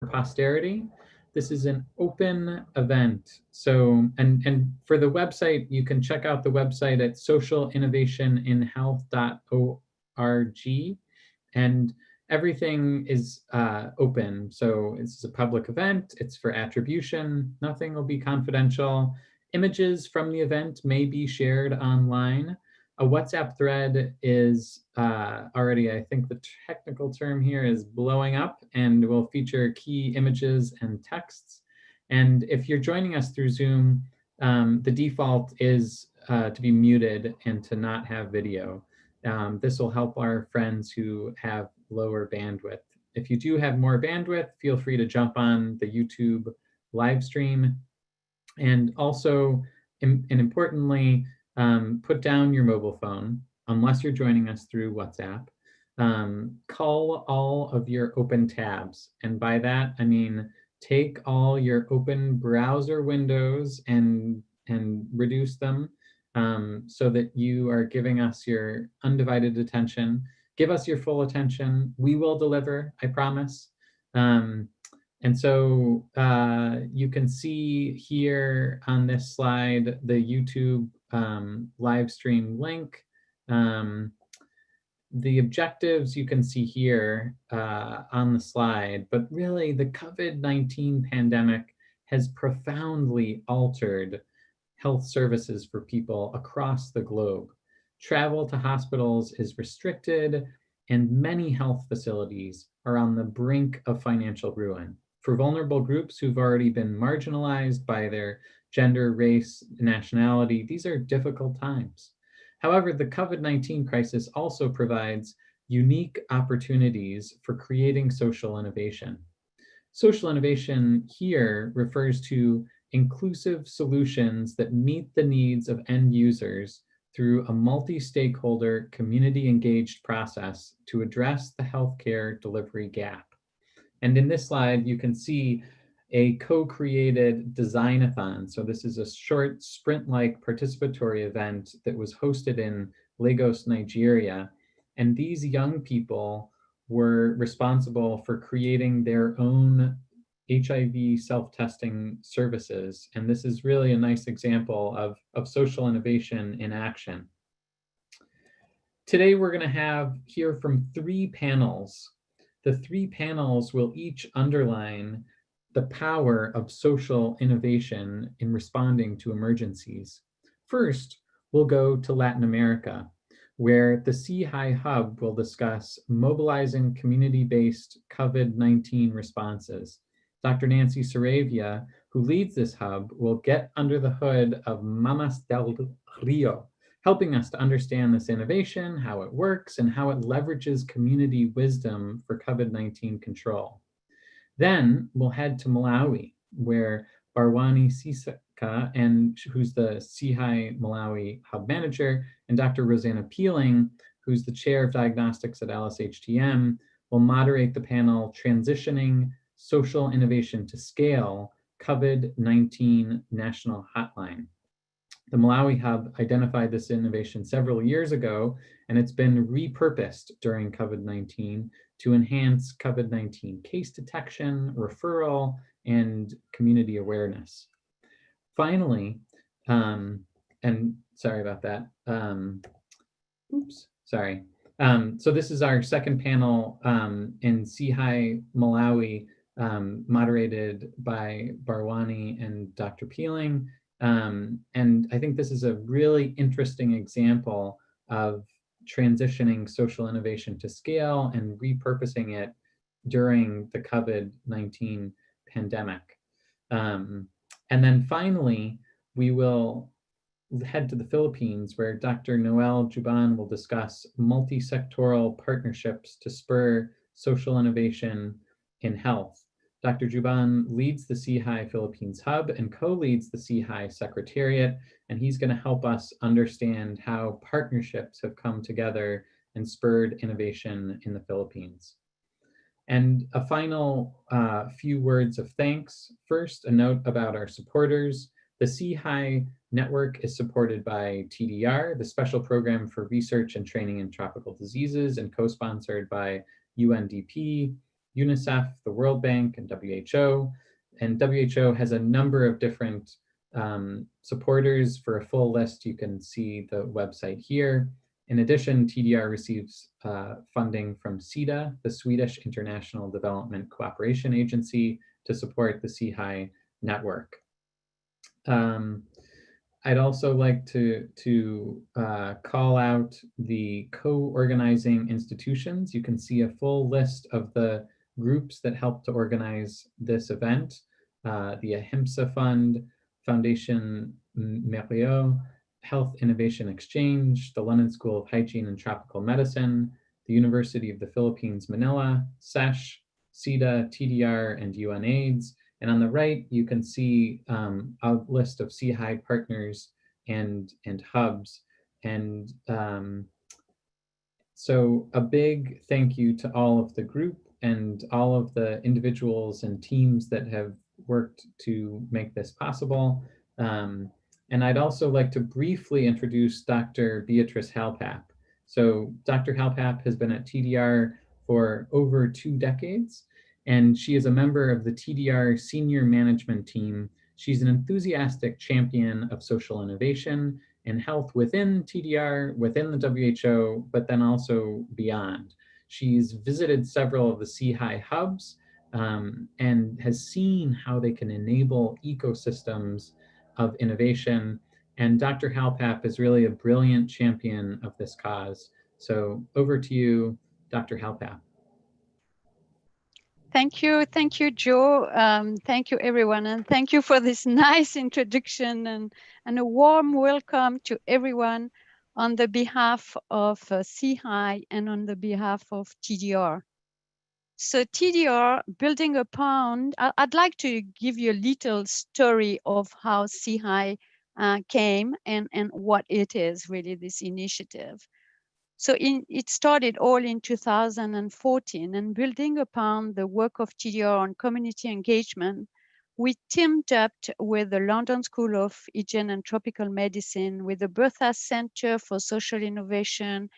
posterity. This is an open event. So, and for the website, you can check out the website at socialinnovationinhealth.org. And everything is open. So it's a public event. It's for attribution. Nothing will be confidential. Images from the event may be shared online. A WhatsApp thread is already, I think the technical term here is blowing up, and will feature key images and texts. And if you're joining us through Zoom, the default is to be muted and to not have video. This will help our friends who have lower bandwidth. If you do have more bandwidth, feel free to jump on the YouTube live stream. And also, and importantly, put down your mobile phone, unless you're joining us through WhatsApp. Cull all of your open tabs. And by that, I mean, take all your open browser windows and reduce them so that you are giving us your undivided attention. Give us your full attention. We will deliver, I promise. And so you can see here on this slide the YouTube live stream link. The objectives you can see here on the slide, but really the COVID-19 pandemic has profoundly altered health services for people across the globe. Travel to hospitals is restricted, and many health facilities are on the brink of financial ruin. For vulnerable groups who've already been marginalized by their gender, race, nationality, these are difficult times. However, the COVID-19 crisis also provides unique opportunities for creating social innovation. Social innovation here refers to inclusive solutions that meet the needs of end users through a multi-stakeholder, community-engaged process to address the healthcare delivery gap. And in this slide, you can see a co-created design-a-thon. So this is a short sprint-like participatory event that was hosted in Lagos, Nigeria. And these young people were responsible for creating their own HIV self-testing services. And this is really a nice example of social innovation in action. Today, we're going to hear from 3 panels. The 3 panels will each underline the power of social innovation in responding to emergencies. First, we'll go to Latin America, where the CHI Hub will discuss mobilizing community-based COVID-19 responses. Dr. Nancy Saravia, who leads this hub, will get under the hood of Mamás del Río, helping us to understand this innovation, how it works, and how it leverages community wisdom for COVID-19 control. Then we'll head to Malawi, where Barwani Sisaka, who's the CHI Malawi Hub Manager, and Dr. Rosanna Peeling, who's the Chair of Diagnostics at LSHTM, will moderate the panel Transitioning Social Innovation to Scale, COVID-19 National Hotline. The Malawi Hub identified this innovation several years ago, and it's been repurposed during COVID-19 to enhance COVID-19 case detection, referral, and community awareness. Finally, and sorry about that. So this is our second panel in CHI Malawi, moderated by Barwani and Dr. Peeling. And I think this is a really interesting example of transitioning social innovation to scale and repurposing it during the COVID-19 pandemic. And then finally, we will head to the Philippines, where Dr. Noel Juban will discuss multi-sectoral partnerships to spur social innovation in health. Dr. Juban leads the CHI Philippines Hub and co-leads the CHI Secretariat, and he's going to help us understand how partnerships have come together and spurred innovation in the Philippines. And a final few words of thanks. First, a note about our supporters. The CHI network is supported by TDR, the Special Program for Research and Training in Tropical Diseases, and co-sponsored by UNDP. UNICEF, the World Bank, and WHO. And WHO has a number of different supporters. For a full list, you can see the website here. In addition, TDR receives funding from SIDA, the Swedish International Development Cooperation Agency, to support the CHI network. I'd also like to call out the co-organizing institutions. You can see a full list of the groups that helped to organize this event. The Ahimsa Fund, Foundation Meriot, Health Innovation Exchange, the London School of Hygiene and Tropical Medicine, the University of the Philippines, Manila, SESH, SIDA, TDR, and UNAIDS. And on the right, you can see a list of CHI partners and hubs. And so a big thank you to all of the group and all of the individuals and teams that have worked to make this possible. And I'd also like to briefly introduce Dr. Beatrice Halpap. So Dr. Halpap has been at TDR for over 2 decades, and she is a member of the TDR senior management team. She's an enthusiastic champion of social innovation and health within TDR, within the WHO, but then also beyond. She's visited several of the CHI hubs and has seen how they can enable ecosystems of innovation. And Dr. Halpap is really a brilliant champion of this cause. So over to you, Dr. Halpap. Thank you, Joe. Thank you, everyone, and thank you for this nice introduction and a warm welcome to everyone on the behalf of CHI and on the behalf of TDR. So TDR, building upon, I'd like to give you a little story of how CHI came and what it is really, this initiative. So it started all in 2014, and building upon the work of TDR on community engagement, we teamed up with the London School of Hygiene and Tropical Medicine, with the Bertha Center for Social Innovation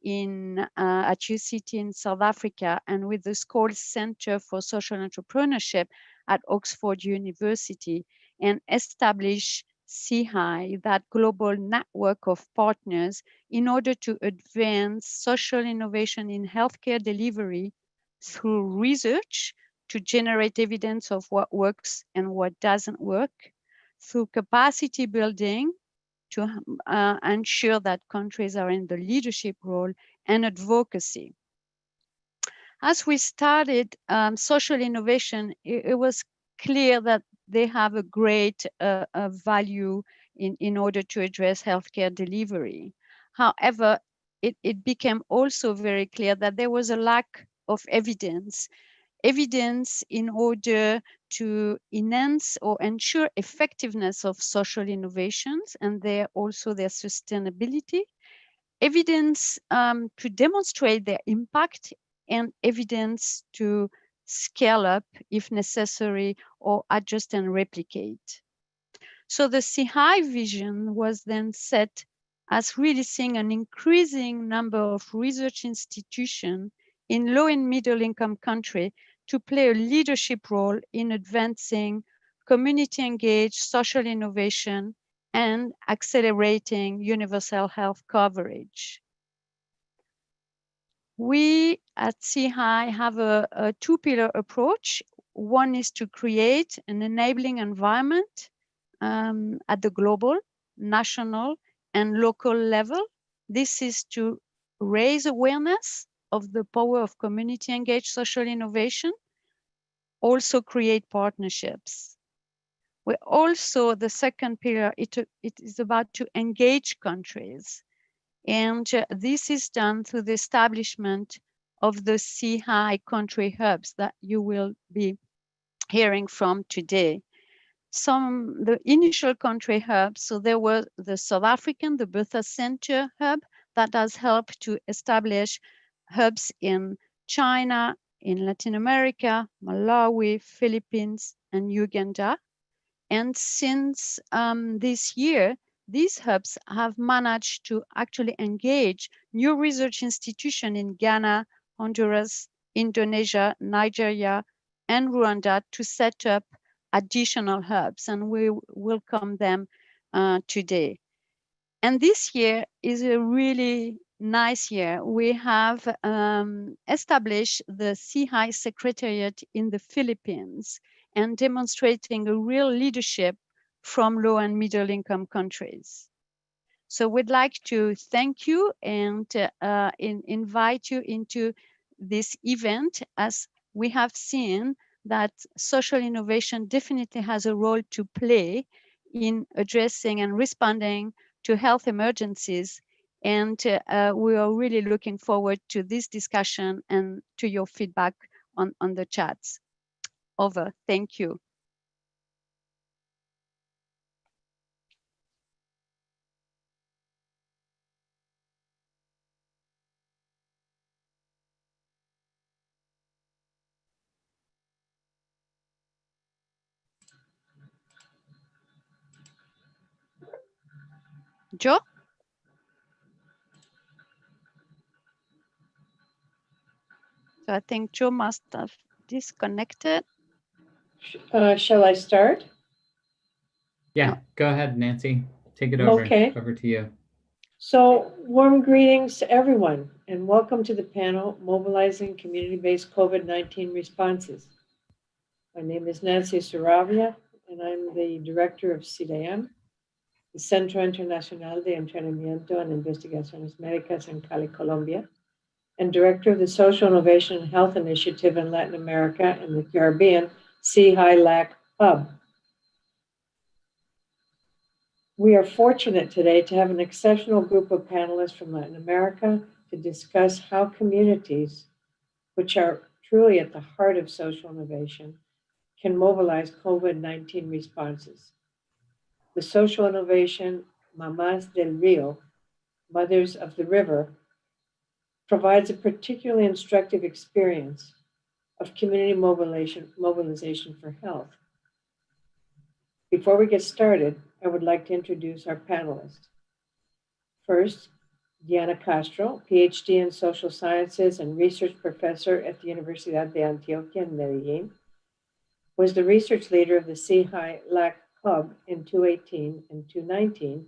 at UCT in South Africa, and with the Scholes Center for Social Entrepreneurship at Oxford University, and established CHI, that global network of partners, in order to advance social innovation in healthcare delivery through research to generate evidence of what works and what doesn't work, through capacity building to ensure that countries are in the leadership role, and advocacy. As we started social innovation, it was clear that they have a great value in order to address healthcare delivery. However, it became also very clear that there was a lack of evidence in order to enhance or ensure effectiveness of social innovations and their sustainability, evidence to demonstrate their impact, and evidence to scale up if necessary or adjust and replicate. So the CHI vision was then set as really seeing an increasing number of research institutions in low and middle income countries to play a leadership role in advancing community engaged social innovation and accelerating universal health coverage. We at CHI have a two-pillar approach. One is to create an enabling environment at the global, national, and local level. This is to raise awareness of the power of community engaged social innovation, also create partnerships. We also, the second pillar, it is about to engage countries. And this is done through the establishment of the CHI country hubs that you will be hearing from today. The initial country hubs, so there were the South African, the Bertha Center hub, that has helped to establish hubs in China, in Latin America, Malawi, Philippines, and Uganda. And since this year, these hubs have managed to actually engage new research institutions in Ghana, Honduras, Indonesia, Nigeria, and Rwanda to set up additional hubs, and we welcome them today. And this year is a really nice year. We have established the CHI Secretariat in the Philippines and demonstrating a real leadership from low and middle income countries. So we'd like to thank you and invite you into this event, as we have seen that social innovation definitely has a role to play in addressing and responding to health emergencies. And we are really looking forward to this discussion and to your feedback on the chats. Over. Thank you. Joe? So I think Joe must have disconnected. Shall I start? Yeah, No. Go ahead, Nancy. Take it over. Okay. Over to you. So, warm greetings to everyone, and welcome to the panel, Mobilizing Community-Based COVID-19 Responses. My name is Nancy Saravia, and I'm the director of CIDEM, the Centro Internacional de Entrenamiento en Investigaciones Médicas in Cali, Colombia, and director of the Social Innovation and Health Initiative in Latin America and the Caribbean, CHI-LAC Hub. We are fortunate today to have an exceptional group of panelists from Latin America to discuss how communities, which are truly at the heart of social innovation, can mobilize COVID-19 responses. The social innovation Mamás del Río, Mothers of the River, provides a particularly instructive experience of community mobilization for health. Before we get started, I would like to introduce our panelists. First, Diana Castro, PhD in social sciences and research professor at the Universidad de Antioquia in Medellin, was the research leader of the CHI-LAC Hub in 2018 and 2019,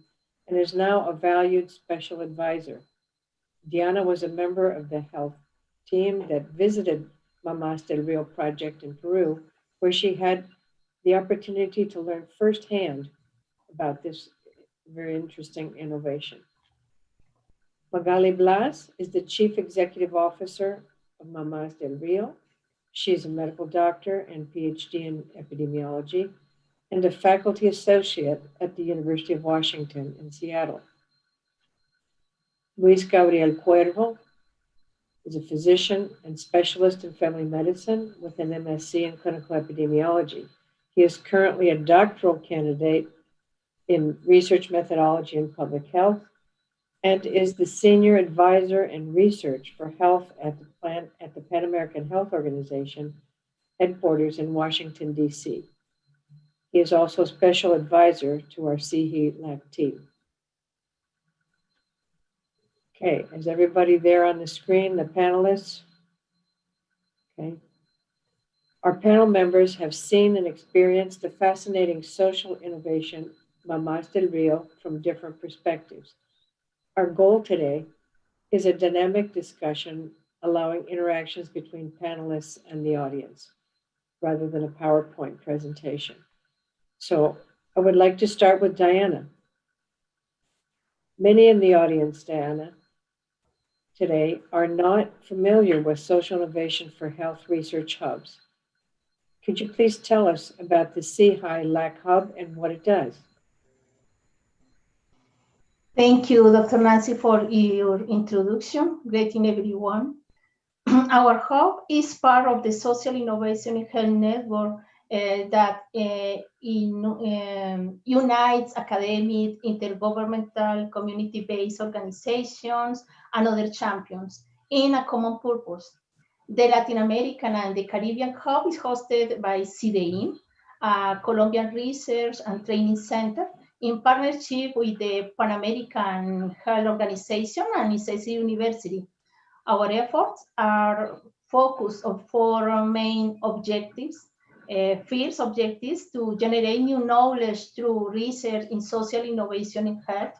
and is now a valued special advisor. Diana was a member of the health team that visited Mamás del Río project in Peru, where she had the opportunity to learn firsthand about this very interesting innovation. Magali Blas is the Chief Executive Officer of Mamás del Río. She is a medical doctor and PhD in epidemiology and a faculty associate at the University of Washington in Seattle. Luis Gabriel Cuervo is a physician and specialist in family medicine with an MSc in clinical epidemiology. He is currently a doctoral candidate in research methodology and public health, and is the senior advisor in research for health at the Pan American Health Organization headquarters in Washington, D.C. He is also a special advisor to our CHI-LAC team. Okay, is everybody there on the screen, the panelists? Okay. Our panel members have seen and experienced the fascinating social innovation Mamás del Río from different perspectives. Our goal today is a dynamic discussion allowing interactions between panelists and the audience, rather than a PowerPoint presentation. So I would like to start with Diana. Many in the audience, Diana, today are not familiar with social innovation for health research hubs. Could you please tell us about the CHI-LAC Hub and what it does? Thank you, Dr. Nancy, for your introduction. Greeting everyone. Our hub is part of the Social Innovation in Health Network that unites academic, intergovernmental, community-based organizations, and other champions in a common purpose. The Latin American and the Caribbean Hub is hosted by CIDEM, a Colombian Research and Training Center, in partnership with the Pan American Health Organization and ICESI University. Our efforts are focused on four main objectives. First objectives to generate new knowledge through research in social innovation in health.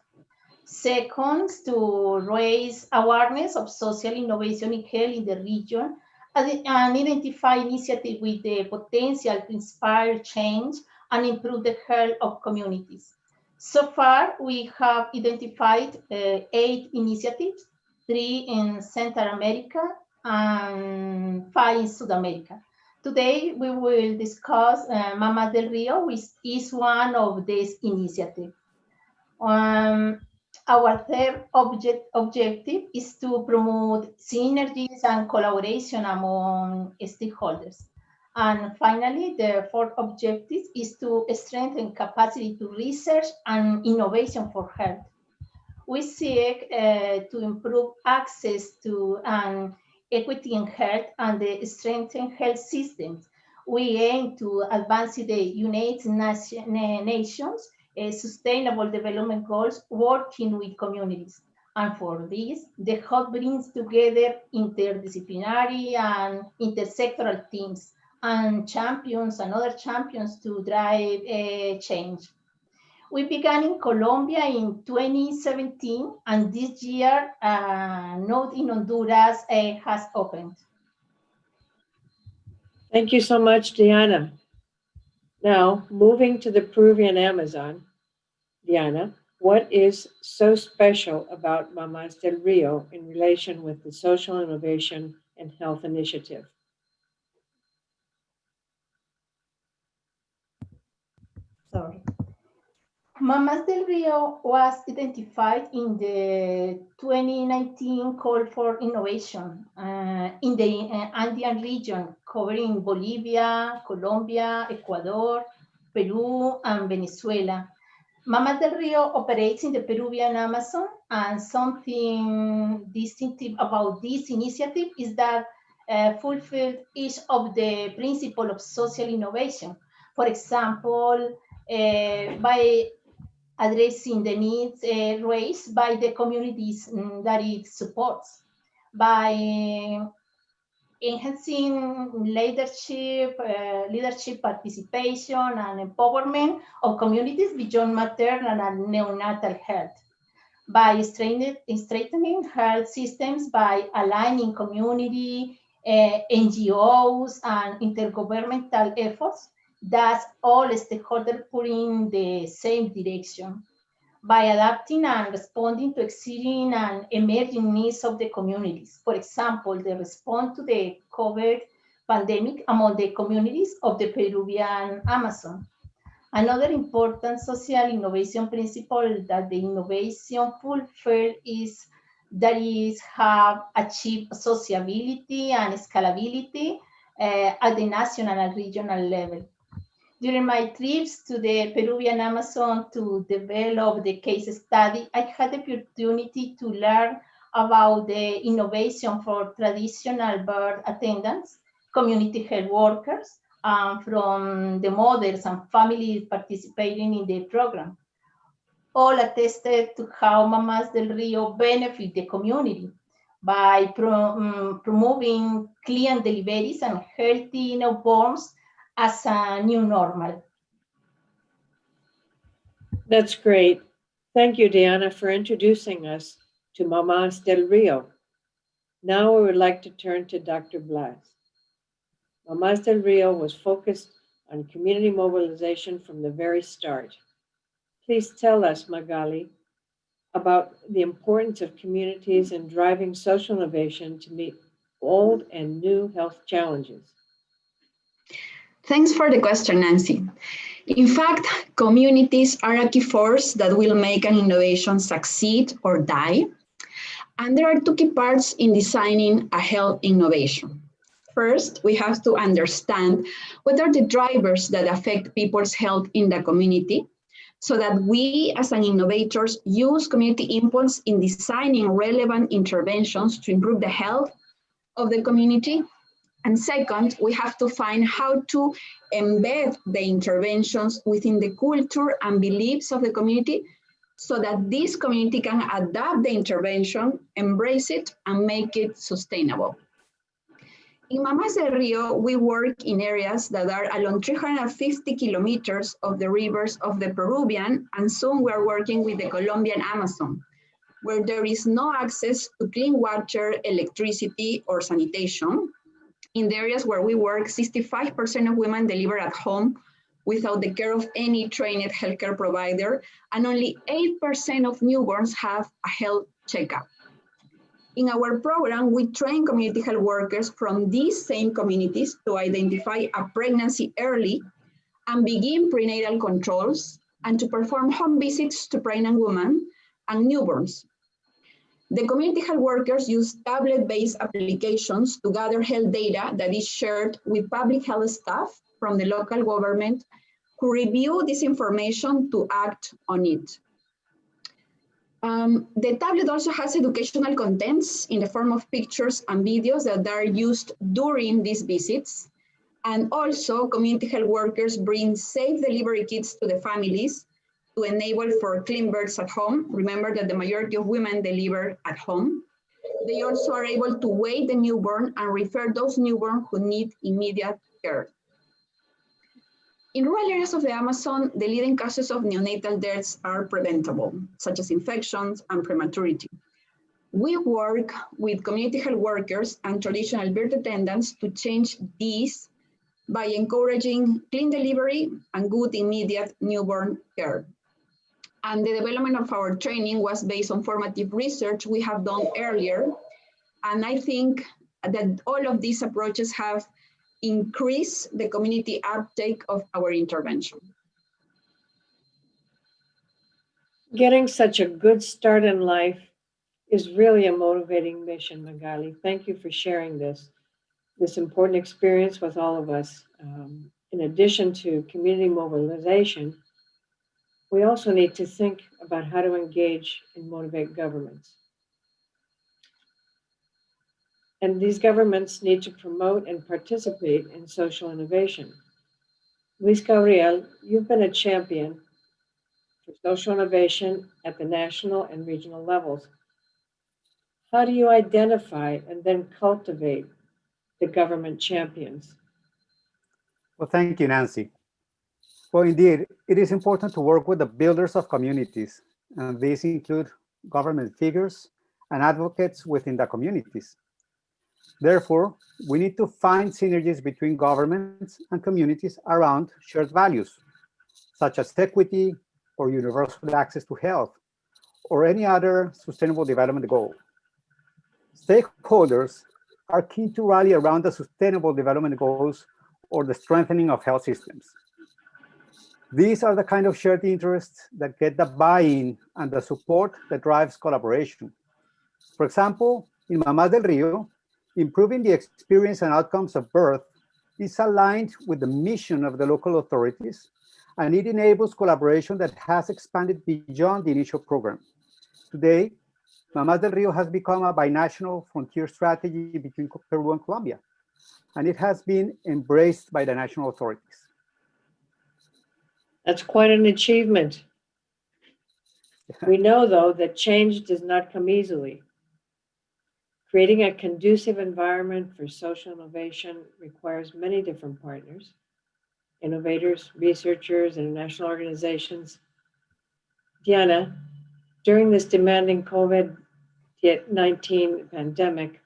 Second, to raise awareness of social innovation in health in the region and identify initiatives with the potential to inspire change and improve the health of communities. So far, we have identified 8 initiatives, 3 in Central America and 5 in South America. Today, we will discuss Mamás del Río, which is one of these initiatives. Our third objective is to promote synergies and collaboration among stakeholders. And finally, the fourth objective is to strengthen capacity to research and innovation for health. We seek to improve access to equity in health and strengthen health systems. We aim to advance the United Nations Sustainable Development Goals working with communities. And for this, the hub brings together interdisciplinary and intersectoral teams and champions and other champions to drive change. We began in Colombia in 2017, and this year, a node in Honduras has opened. Thank you so much, Diana. Now, moving to the Peruvian Amazon, Diana, what is so special about Mamás del Río in relation with the Social Innovation and Health Initiative? Sorry. Mamás del Río was identified in the 2019 Call for Innovation in the Andean region, covering Bolivia, Colombia, Ecuador, Peru, and Venezuela. Mamás del Río operates in the Peruvian Amazon, and something distinctive about this initiative is that fulfilled each of the principles of social innovation. For example, by addressing the needs raised by the communities that it supports, by enhancing leadership participation and empowerment of communities beyond maternal and neonatal health, by strengthening health systems by aligning community, NGOs, and intergovernmental efforts. That's all stakeholders pulling the same direction, by adapting and responding to existing and emerging needs of the communities. For example, the response to the COVID pandemic among the communities of the Peruvian Amazon. Another important social innovation principle that the innovation fulfills is that it have achieved sociability and scalability at the national and regional level. During my trips to the Peruvian Amazon to develop the case study, I had the opportunity to learn about the innovation for traditional birth attendants, community health workers, from the mothers and families participating in the program. All attested to how Mamás del Río benefit the community by promoving clean deliveries and healthy newborns as a new normal. That's great. Thank you, Diana, for introducing us to Mamás del Río. Now we would like to turn to Dr. Blas. Mamás del Río was focused on community mobilization from the very start. Please tell us, Magali, about the importance of communities in driving social innovation to meet old and new health challenges. Thanks for the question, Nancy. In fact, communities are a key force that will make an innovation succeed or die. And there are 2 key parts in designing a health innovation. First, we have to understand what are the drivers that affect people's health in the community, so that we as an innovators use community impulse in designing relevant interventions to improve the health of the community. And second, we have to find how to embed the interventions within the culture and beliefs of the community so that this community can adapt the intervention, embrace it, and make it sustainable. In Mamás del Río, we work in areas that are along 350 kilometers of the rivers of the Peruvian, and soon we're working with the Colombian Amazon, where there is no access to clean water, electricity, or sanitation. In the areas where we work, 65% of women deliver at home without the care of any trained healthcare provider, and only 8% of newborns have a health checkup. In our program, we train community health workers from these same communities to identify a pregnancy early and begin prenatal controls, and to perform home visits to pregnant women and newborns. The community health workers use tablet-based applications to gather health data that is shared with public health staff from the local government, who review this information to act on it. The tablet also has educational contents in the form of pictures and videos that are used during these visits. And also, community health workers bring safe delivery kits to the families to enable for clean births at home. Remember that the majority of women deliver at home. They also are able to weigh the newborn and refer those newborns who need immediate care. In rural areas of the Amazon, the leading causes of neonatal deaths are preventable, such as infections and prematurity. We work with community health workers and traditional birth attendants to change these by encouraging clean delivery and good immediate newborn care. And the development of our training was based on formative research we have done earlier. And I think that all of these approaches have increased the community uptake of our intervention. Getting such a good start in life is really a motivating mission, Magali. Thank you for sharing this important experience with all of us. In addition to community mobilization, we also need to think about how to engage and motivate governments. And these governments need to promote and participate in social innovation. Luis Gabriel, you've been a champion for social innovation at the national and regional levels. How do you identify and then cultivate the government champions? Well, thank you, Nancy. Well, indeed, it is important to work with the builders of communities, and these include government figures and advocates within the communities. Therefore, we need to find synergies between governments and communities around shared values, such as equity or universal access to health, or any other sustainable development goal. Stakeholders are key to rally around the sustainable development goals or the strengthening of health systems. These are the kind of shared interests that get the buy-in and the support that drives collaboration. For example, in Mamás del Río, improving the experience and outcomes of birth is aligned with the mission of the local authorities, and it enables collaboration that has expanded beyond the initial program. Today, Mamás del Río has become a binational frontier strategy between Peru and Colombia, and it has been embraced by the national authorities. That's quite an achievement. We know, though, that change does not come easily. Creating a conducive environment for social innovation requires many different partners, innovators, researchers, international organizations. Diana, during this demanding COVID-19 pandemic,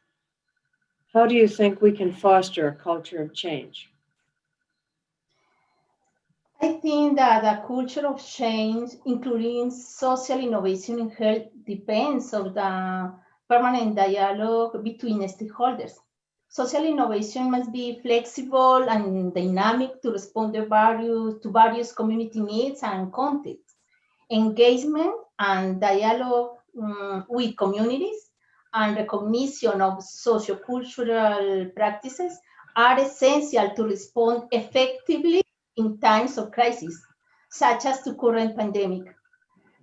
how do you think we can foster a culture of change? I think that a culture of change, including social innovation in health, depends on the permanent dialogue between stakeholders. Social innovation must be flexible and dynamic to respond to various community needs and contexts. Engagement and dialogue with communities and recognition of sociocultural practices are essential to respond effectively in times of crisis, such as the current pandemic.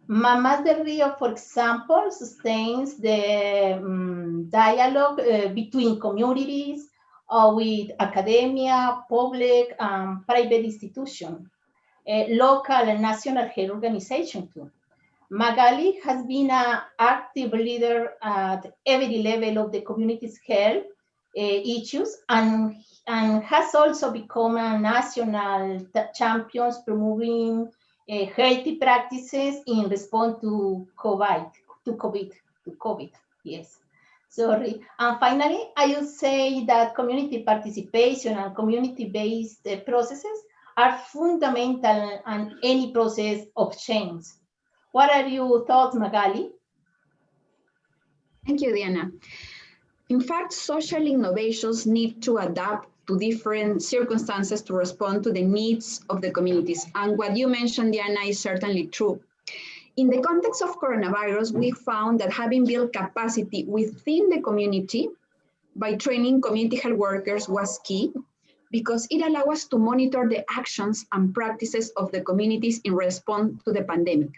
Mamás del Río, for example, sustains the dialogue between communities with academia, public and private institutions, local and national health organizations too. Magali has been an active leader at every level of the community's health, issues, and has also become a national champion promoting healthy practices in response to COVID, yes. Sorry. And finally, I would say that community participation and community-based processes are fundamental in any process of change. What are your thoughts, Magali? Thank you, Diana. In fact, social innovations need to adapt to different circumstances to respond to the needs of the communities. And what you mentioned, Diana, is certainly true. In the context of coronavirus, we found that having built capacity within the community by training community health workers was key, because it allows us to monitor the actions and practices of the communities in response to the pandemic.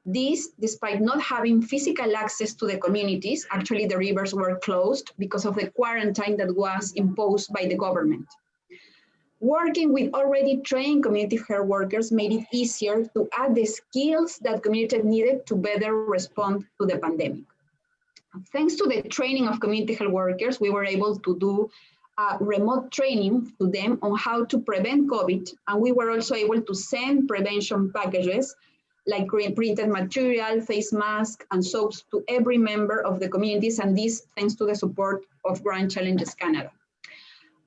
This, despite not having physical access to the communities. Actually, the rivers were closed because of the quarantine that was imposed by the government. Working with already trained community health workers made it easier to add the skills that communities needed to better respond to the pandemic. Thanks to the training of community health workers, we were able to do remote training to them on how to prevent COVID, and we were also able to send prevention packages like printed material, face masks, and soaps to every member of the communities, and this thanks to the support of Grand Challenges Canada.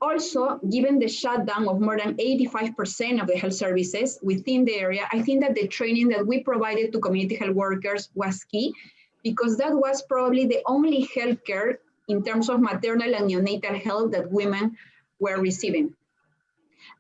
Also, given the shutdown of more than 85% of the health services within the area, I think that the training that we provided to community health workers was key, because that was probably the only healthcare in terms of maternal and neonatal health that women were receiving.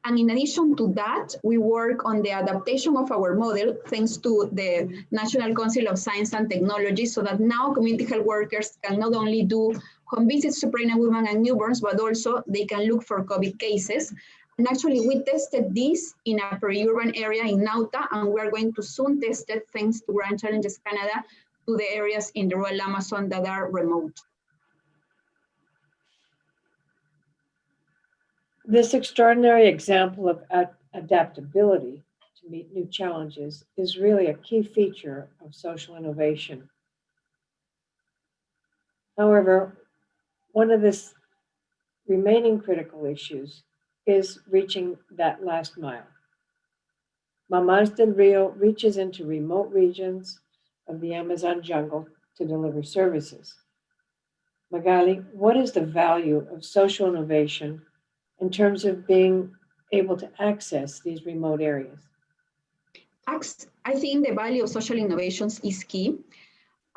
And in addition to that, we work on the adaptation of our model thanks to the National Council of Science and Technology, so that now community health workers can not only do home visits to pregnant women and newborns, but also they can look for COVID cases. And actually, we tested this in a peri-urban area in Nauta, and we're going to soon test it thanks to Grand Challenges Canada to the areas in the rural Amazon that are remote. This extraordinary example of adaptability to meet new challenges is really a key feature of social innovation. However, one of the remaining critical issues is reaching that last mile. Mamás del Río reaches into remote regions of the Amazon jungle to deliver services. Magali, what is the value of social innovation in terms of being able to access these remote areas? I think the value of social innovations is key.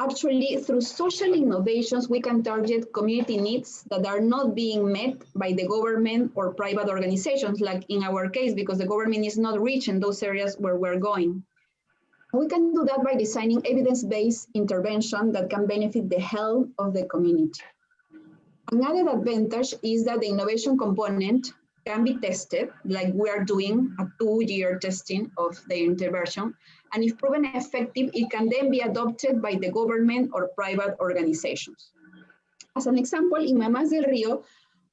Actually, through social innovations, we can target community needs that are not being met by the government or private organizations, like in our case, because the government is not reaching those areas where we're going. We can do that by designing evidence-based intervention that can benefit the health of the community. Another advantage is that the innovation component can be tested, like we are doing a 2-year testing of the intervention, and if proven effective, it can then be adopted by the government or private organizations. As an example, in Mamás del Río,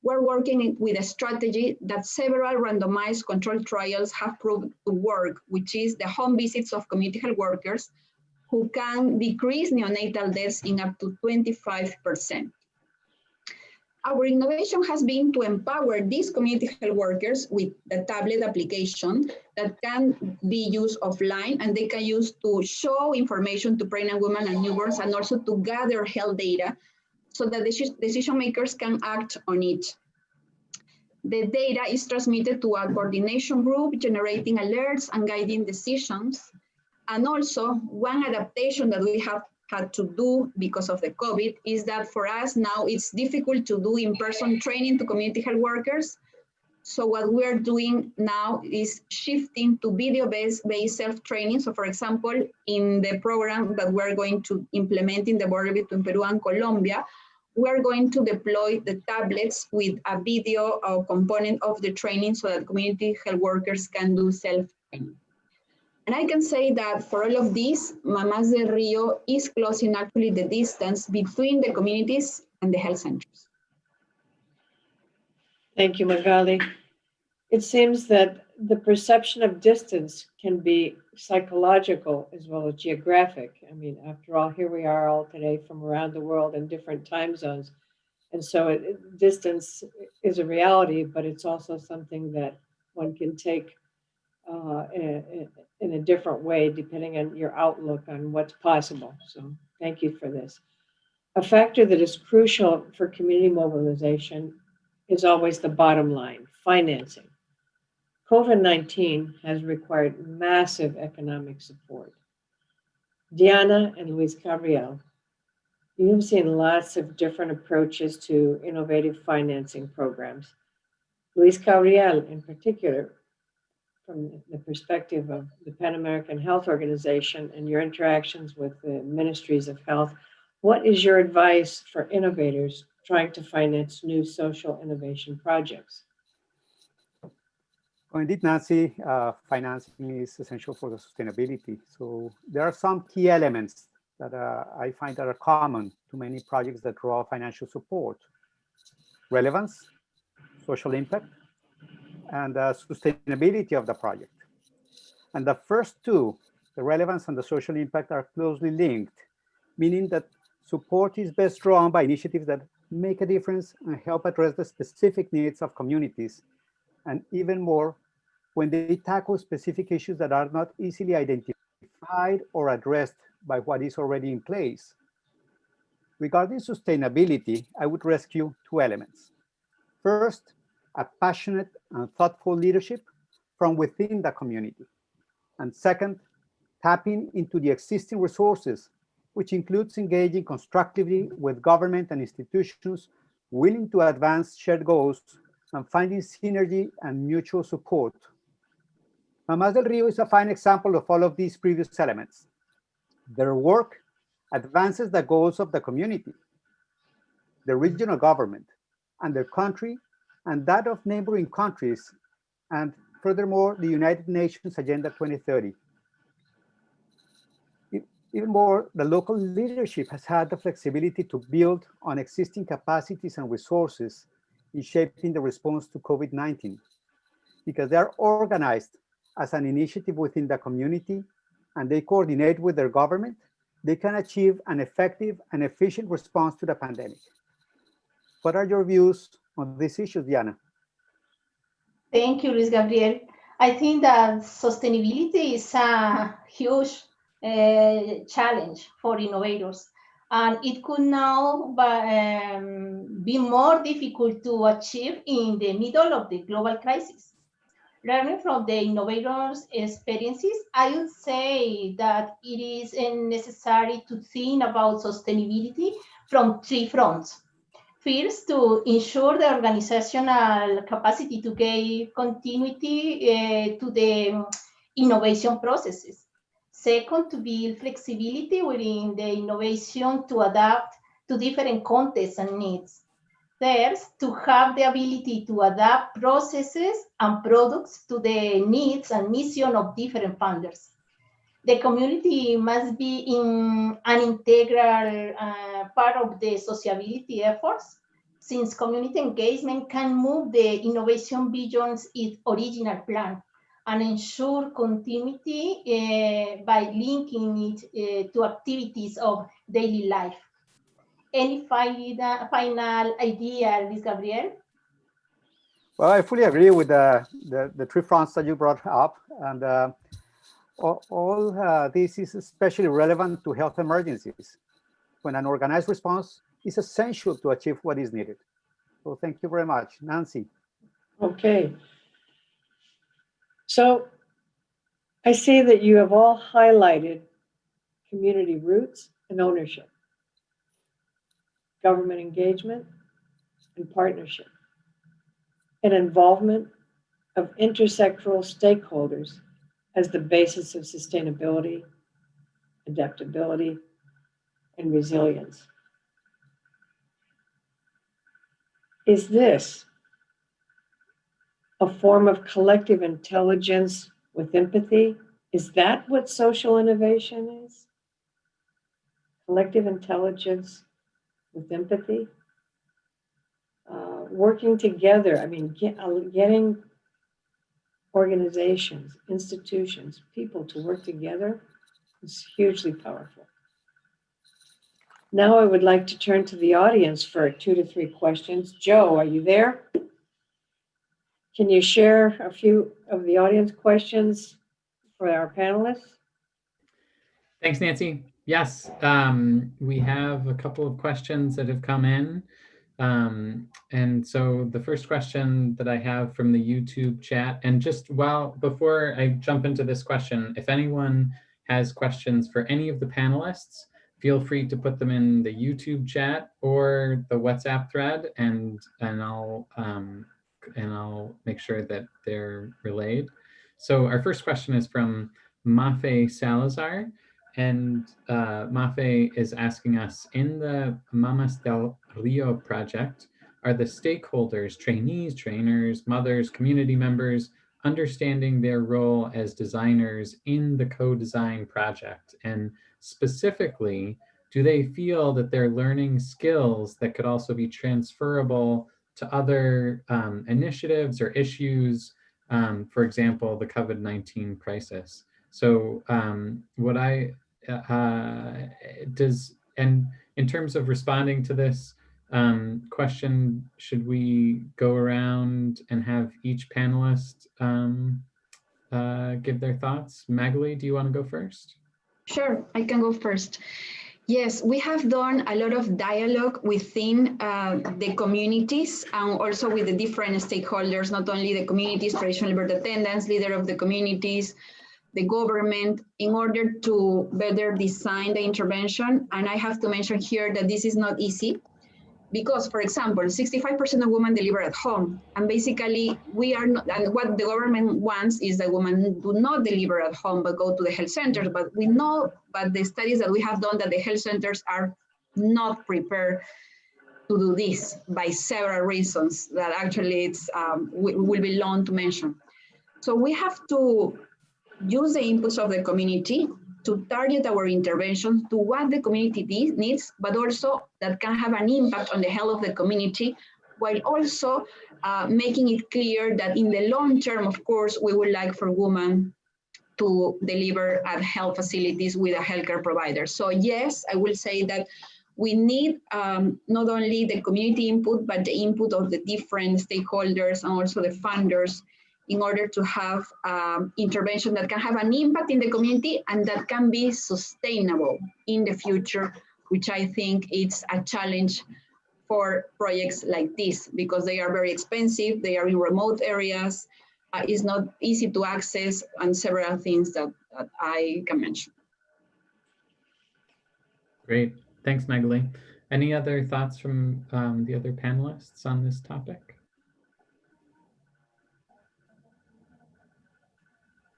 we're working with a strategy that several randomized controlled trials have proved to work, which is the home visits of community health workers who can decrease neonatal deaths in up to 25%. Our innovation has been to empower these community health workers with the tablet application that can be used offline, and they can use to show information to pregnant women and newborns, and also to gather health data so that the decision makers can act on it. The data is transmitted to a coordination group, generating alerts and guiding decisions. And also, one adaptation that we have had to do because of the COVID is that for us now it's difficult to do in-person training to community health workers. So what we're doing now is shifting to video-based self-training. So for example, in the program that we're going to implement in the border between Peru and Colombia, we're going to deploy the tablets with a video component of the training so that community health workers can do self-training. And I can say that for all of this, Mamás del Río is closing actually the distance between the communities and the health centers. Thank you, Magali. It seems that the perception of distance can be psychological as well as geographic. I mean, after all, here we are all today from around the world in different time zones. And so distance is a reality, but it's also something that one can take in a different way, depending on your outlook on what's possible. So thank you for this. A factor that is crucial for community mobilization is always the bottom line, financing. COVID-19 has required massive economic support. Diana and Luis Gabriel, you have seen lots of different approaches to innovative financing programs. Luis Gabriel, in particular, from the perspective of the Pan American Health Organization and your interactions with the ministries of health, what is your advice for innovators trying to finance new social innovation projects? Well, indeed, Nancy, financing is essential for the sustainability. So there are some key elements that I find that are common to many projects that draw financial support: relevance, social impact, and sustainability of the project. And the first two, the relevance and the social impact, are closely linked, meaning that support is best drawn by initiatives that make a difference and help address the specific needs of communities, and even more when they tackle specific issues that are not easily identified or addressed by what is already in place. Regarding sustainability, I would rescue two elements. First, a passionate and thoughtful leadership from within the community. And second, tapping into the existing resources, which includes engaging constructively with government and institutions willing to advance shared goals and finding synergy and mutual support. Mamás del Río is a fine example of all of these previous elements. Their work advances the goals of the community, the regional government, and their country, and that of neighboring countries, and furthermore, the United Nations Agenda 2030. Even more, the local leadership has had the flexibility to build on existing capacities and resources in shaping the response to COVID-19, because they are organized as an initiative within the community and they coordinate with their government, they can achieve an effective and efficient response to the pandemic. What are your views on these issues, Diana? Thank you, Luis Gabriel. I think that sustainability is a huge challenge for innovators, and it could now be more difficult to achieve in the middle of the global crisis. Learning from the innovators' experiences, I would say that it is necessary to think about sustainability from three fronts. First, to ensure the organizational capacity to give continuity to the innovation processes. Second, to build flexibility within the innovation to adapt to different contexts and needs. Third, to have the ability to adapt processes and products to the needs and mission of different funders. The community must be an integral part of the sociability efforts, since community engagement can move the innovation beyond its original plan and ensure continuity by linking it to activities of daily life. Any final idea, Luis Gabriel? Well, I fully agree with the three fronts that you brought up, and all this is especially relevant to health emergencies, when an organized response is essential to achieve what is needed. So thank you very much. Nancy. Okay. So I see that you have all highlighted community roots and ownership, government engagement and partnership, and involvement of intersectoral stakeholders as the basis of sustainability, adaptability, and resilience. Is this a form of collective intelligence with empathy? Is that what social innovation is? Collective intelligence with empathy? Working together, I mean, getting organizations, institutions, people to work together is hugely powerful. Now I would like to turn to the audience for 2 to 3 questions. Joe, are you there? Can you share a few of the audience questions for our panelists? Thanks, Nancy. Yes, we have a couple of questions that have come in. And so the first question that I have from the YouTube chat, and just before I jump into this question, if anyone has questions for any of the panelists, feel free to put them in the YouTube chat or the WhatsApp thread, and I'll make sure that they're relayed. So our first question is from Mafe Salazar. And Mafe is asking us, in the Mamás del Río project, are the stakeholders, trainees, trainers, mothers, community members, understanding their role as designers in the co-design project? And specifically, do they feel that they're learning skills that could also be transferable to other initiatives or issues, for example, the COVID-19 crisis? So and in terms of responding to this question, should we go around and have each panelist give their thoughts? Magali, do you want to go first? Sure, I can go first. Yes, we have done a lot of dialogue within the communities and also with the different stakeholders, not only the communities, traditional birth attendants, leader of the communities, the government, in order to better design the intervention. And I have to mention here that this is not easy because, for example, 65% of women deliver at home. And basically we are not, and what the government wants is that women do not deliver at home, but go to the health centers. But we know, but the studies that we have done, that the health centers are not prepared to do this by several reasons that actually it's will be long to mention. So we have to use the inputs of the community to target our interventions to what the community needs, but also that can have an impact on the health of the community, while also making it clear that in the long term, of course, we would like for women to deliver at health facilities with a healthcare provider. So yes, I will say that we need not only the community input, but the input of the different stakeholders and also the funders in order to have intervention that can have an impact in the community and that can be sustainable in the future, which I think it's a challenge for projects like this because they are very expensive, they are in remote areas, it's not easy to access, and several things that I can mention. Great, thanks, Magali. Any other thoughts from the other panelists on this topic?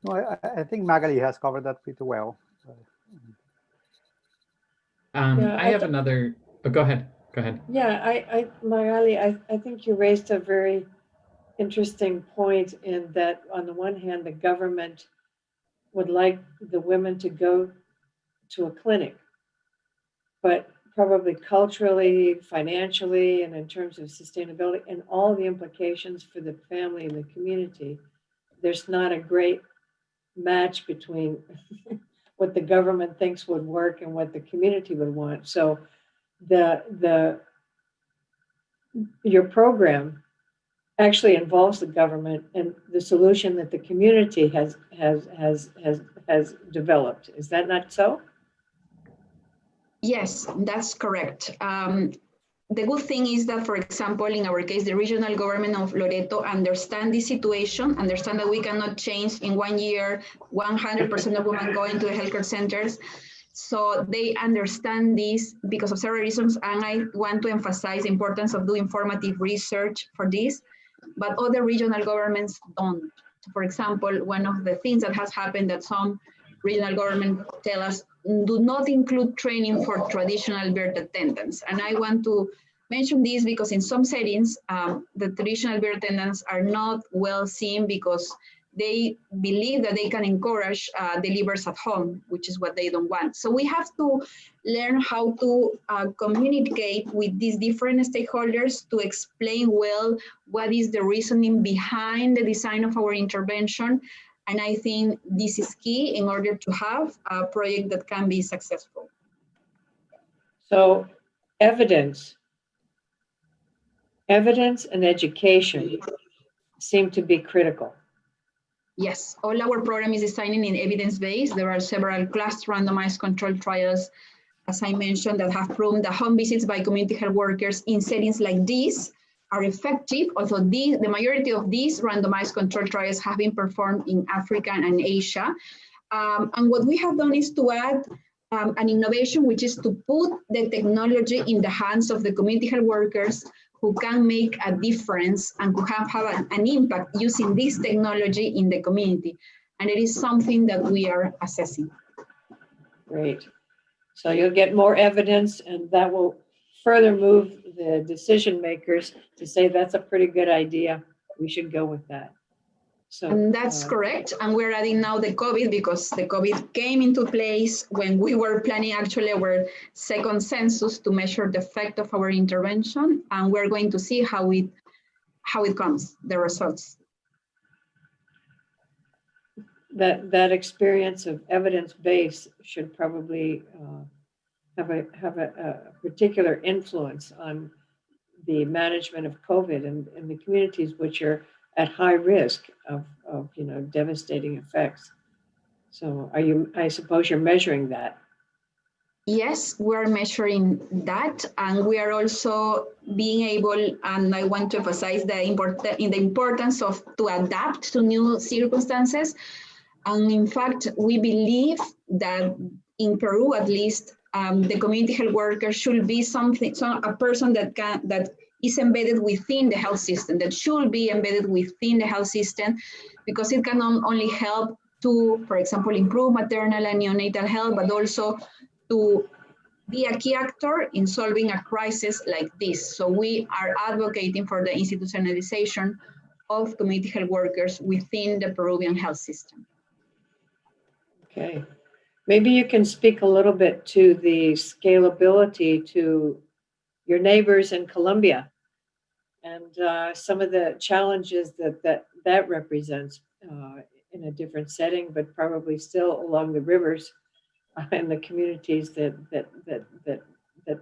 No, I think Magali has covered that pretty well. I have another, go ahead. Yeah, Magali, I think you raised a very interesting point in that on the one hand, the government would like the women to go to a clinic, but probably culturally, financially, and in terms of sustainability and all the implications for the family and the community, there's not a great match between what the government thinks would work and what the community would want. So your program actually involves the government and the solution that the community has developed. Is that not so? Yes, that's correct. The good thing is that, for example, in our case, the regional government of Loreto understand this situation, understand that we cannot change in 1 year 100% of women going to the healthcare centers. So they understand this because of several reasons, and I want to emphasize the importance of doing formative research for this, but other regional governments don't. For example, one of the things that has happened that some regional governments tell us do not include training for traditional birth attendants. And I want to mention this because in some settings, the traditional birth attendants are not well seen because they believe that they can encourage delivers at home, which is what they don't want. So we have to learn how to communicate with these different stakeholders to explain well what is the reasoning behind the design of our intervention. And I think this is key in order to have a project that can be successful. So evidence and education seem to be critical. Yes, all our program is designing in evidence-based. There are several cluster randomized controlled trials, as I mentioned, that have proven that home visits by community health workers in settings like these are effective, although the majority of these randomized controlled trials have been performed in Africa and Asia. And what we have done is to add an innovation, which is to put the technology in the hands of the community health workers who can make a difference and who have an impact using this technology in the community. And it is something that we are assessing. Great. So you'll get more evidence, and that will further move the decision makers to say that's a pretty good idea. We should go with that. So and that's correct. And we're adding now the COVID, because the COVID came into place when we were planning actually our second census to measure the effect of our intervention. And we're going to see how it comes, the results. That experience of evidence base should probably have a particular influence on the management of COVID and the communities which are at high risk of devastating effects. So I suppose you're measuring that. Yes, we're measuring that, and we are also being able, and I want to emphasize the importance of to adapt to new circumstances. And in fact, we believe that in Peru, at least, the community health worker should be a person that is embedded within the health system, that should be embedded within the health system, because it can not only help to, for example, improve maternal and neonatal health, but also to be a key actor in solving a crisis like this. So we are advocating for the institutionalization of community health workers within the Peruvian health system. Okay. Maybe you can speak a little bit to the scalability to your neighbors in Colombia and some of the challenges that represents in a different setting, but probably still along the rivers and the communities that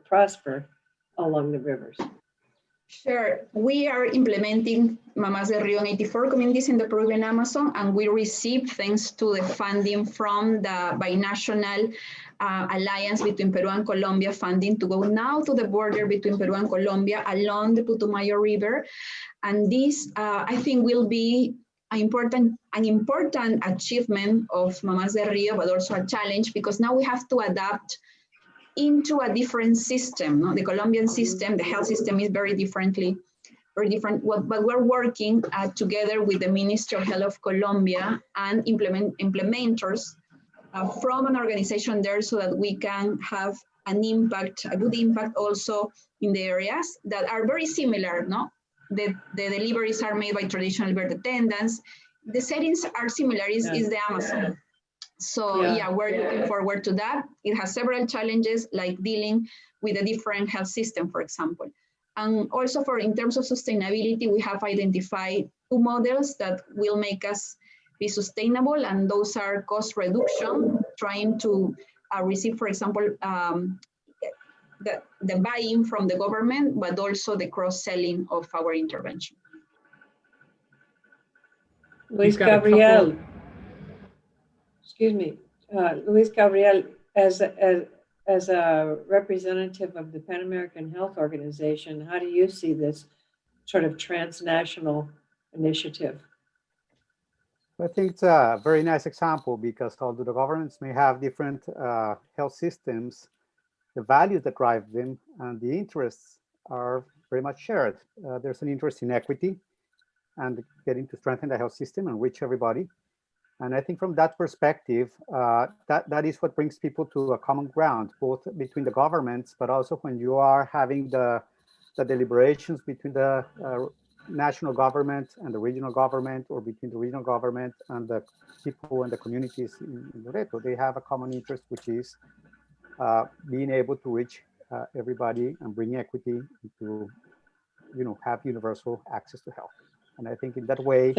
prosper along the rivers. Sure. We are implementing Mamás del Río in 84 communities in the Peruvian Amazon, and we received, thanks to the funding from the binational alliance between Peru and Colombia, funding to go now to the border between Peru and Colombia along the Putumayo River. And this, I think, will be an important achievement of Mamás del Río, but also a challenge, because now we have to adapt into a different system. No? The Colombian system, the health system is very different. But we're working together with the Ministry of Health of Colombia and implementers from an organization there, so that we can have an impact, a good impact also in the areas that are very similar. No, the deliveries are made by traditional birth attendants. The settings are similar, is the Amazon. So yeah, we're looking forward to that. It has several challenges, like dealing with a different health system, for example. And also in terms of sustainability, we have identified 2 models that will make us be sustainable, and those are cost reduction, trying to receive, for example, the buy-in from the government, but also the cross-selling of our intervention. Luis Gabriel. Excuse me, Luis Gabriel, as a representative of the Pan American Health Organization, how do you see this sort of transnational initiative? I think it's a very nice example, because although the governments may have different health systems, the values that drive them and the interests are very much shared. There's an interest in equity and getting to strengthen the health system and reach everybody. And I think from that perspective, that is what brings people to a common ground, both between the governments, but also when you are having the deliberations between the national government and the regional government, or between the regional government and the people and the communities in Loreto. They have a common interest, which is being able to reach everybody and bring equity to, have universal access to health. And I think in that way,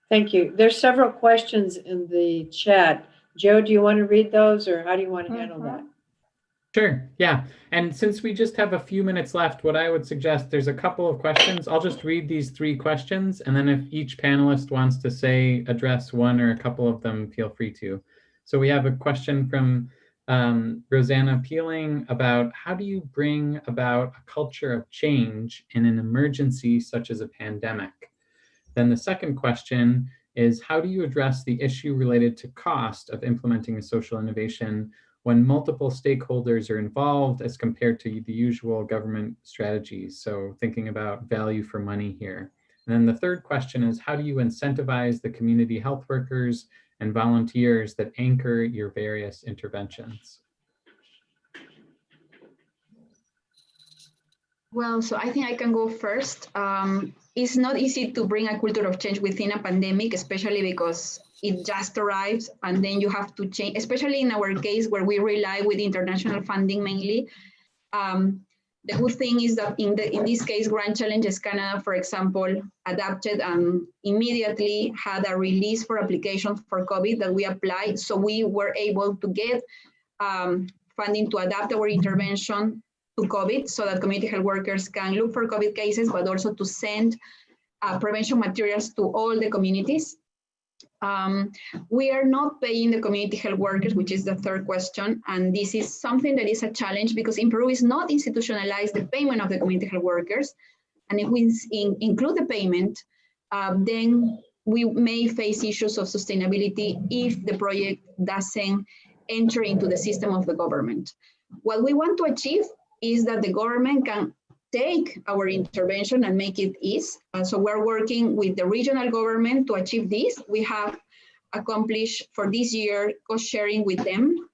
Thank you. There's several questions in the chat Joe, do you want to read those, or how do you want to handle that? Sure, yeah. And since we just have a few minutes left, what I would suggest, there's a couple of questions. I'll just read these 3 questions, and then if each panelist wants to address one or a couple of them, feel free to. So we have a question from Rosanna Peeling about how do you bring about a culture of change in an emergency such as a pandemic? Then the second question is, how do you address the issue related to cost of implementing a social innovation when multiple stakeholders are involved as compared to the usual government strategies? So thinking about value for money here. And then the third question is, how do you incentivize the community health workers and volunteers that anchor your various interventions? Well, so I think I can go first. It's not easy to bring a culture of change within a pandemic, especially because it just arrives and then you have to change, especially in our case where we rely with international funding mainly. The good thing is that in this case, Grand Challenges Canada, for example, adapted and immediately had a release for applications for COVID that we applied. So we were able to get funding to adapt our intervention to COVID so that community health workers can look for COVID cases, but also to send prevention materials to all the communities. We are not paying the community health workers, which is the third question. And this is something that is a challenge because in Peru is not institutionalized the payment of the community health workers. And if we include the payment, then we may face issues of sustainability if the project doesn't enter into the system of the government. What we want to achieve is that the government can take our intervention and make it easy. So we're working with the regional government to achieve this. We have accomplished for this year cost sharing with them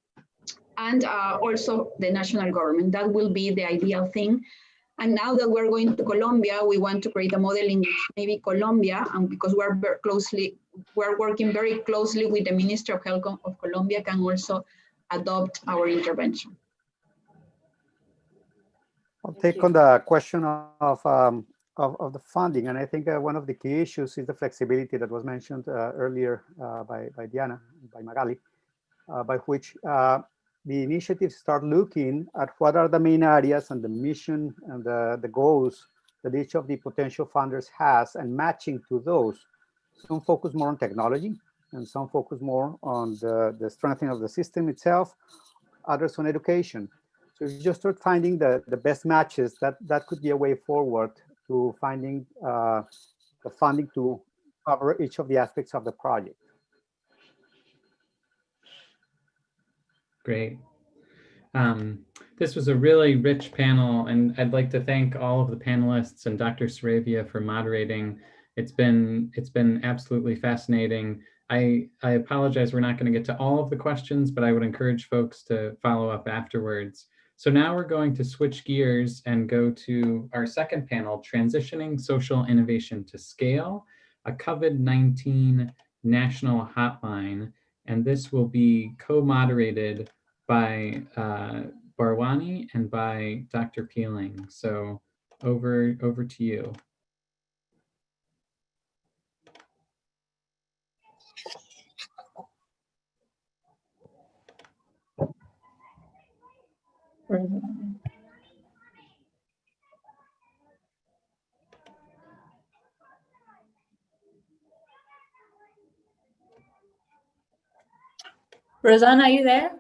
and also the national government. That will be the ideal thing. And now that we're going to Colombia, we want to create a model in which maybe Colombia, and because we're working very closely with the Ministry of Health of Colombia, can also adopt our intervention. I'll take on the question of the funding, and I think one of the key issues is the flexibility that was mentioned earlier by Diana, by Magali, by which the initiatives start looking at what are the main areas and the mission and the goals that each of the potential funders has, and matching to those. Some focus more on technology, and some focus more on the strengthening of the system itself, others on education. So if you just start finding the best matches, that could be a way forward to finding the funding to cover each of the aspects of the project. Great. This was a really rich panel, and I'd like to thank all of the panelists and Dr. Saravia for moderating. It's been absolutely fascinating. I apologize, we're not going to get to all of the questions, but I would encourage folks to follow up afterwards. So now we're going to switch gears and go to our second panel, Transitioning Social Innovation to Scale, a COVID-19 National Hotline. And this will be co-moderated by Barwani and by Dr. Peeling. So over to you. Rosanna, are you there?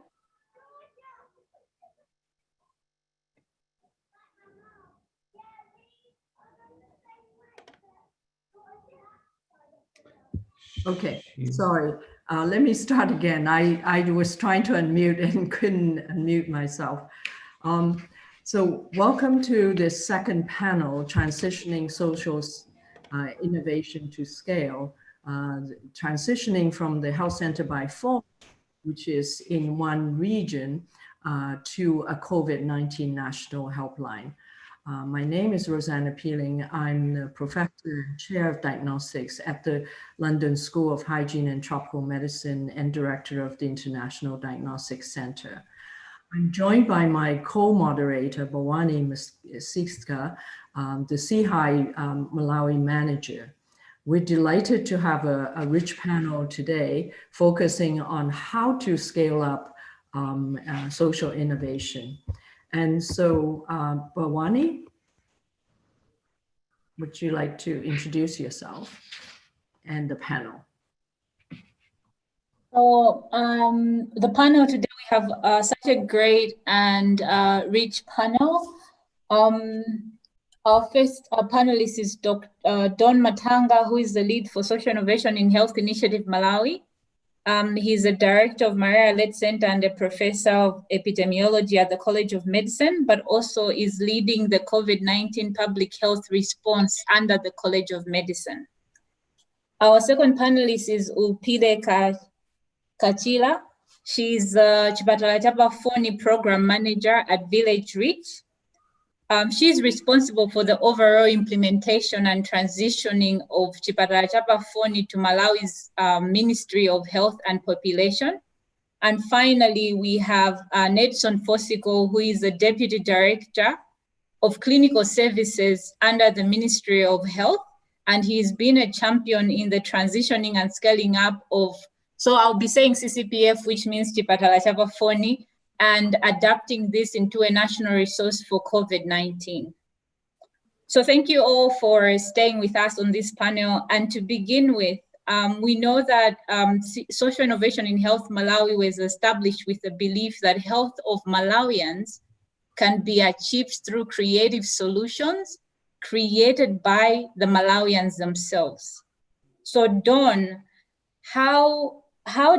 Okay, sorry. Let me start again. I was trying to unmute and couldn't unmute myself. So welcome to the second panel, Transitioning Social Innovation to Scale, transitioning from the health center by phone, which is in one region, to a COVID-19 national helpline. My name is Rosanna Peeling. I'm the professor and chair of diagnostics at the London School of Hygiene and Tropical Medicine and director of the International Diagnostics Center. I'm joined by my co-moderator, Bawani Msikska, the CHI Malawi manager. We're delighted to have a rich panel today focusing on how to scale up social innovation. And so, Bhavani, would you like to introduce yourself and the panel? So the panel today, we have such a great and rich panel. Our first panelist is Dr. Don Matanga, who is the lead for Social Innovation in Health Initiative Malawi. He's a director of Malaria-led Center and a professor of epidemiology at the College of Medicine, but also is leading the COVID-19 public health response under the College of Medicine. Our second panelist is Upile Kachila. She's Chipatala Chapa Foni Program Manager at Village Reach. She's responsible for the overall implementation and transitioning of Chipatala Chapa Foni to Malawi's Ministry of Health and Population. And finally, we have Nedson Fosiko, who is the Deputy Director of Clinical Services under the Ministry of Health. And he's been a champion in the transitioning and scaling up of, so I'll be saying CCPF, which means Chipatala Chapa Foni, and adapting this into a national resource for COVID-19. So thank you all for staying with us on this panel. And to begin with, we know that social innovation in health Malawi was established with the belief that health of Malawians can be achieved through creative solutions created by the Malawians themselves. So Don, how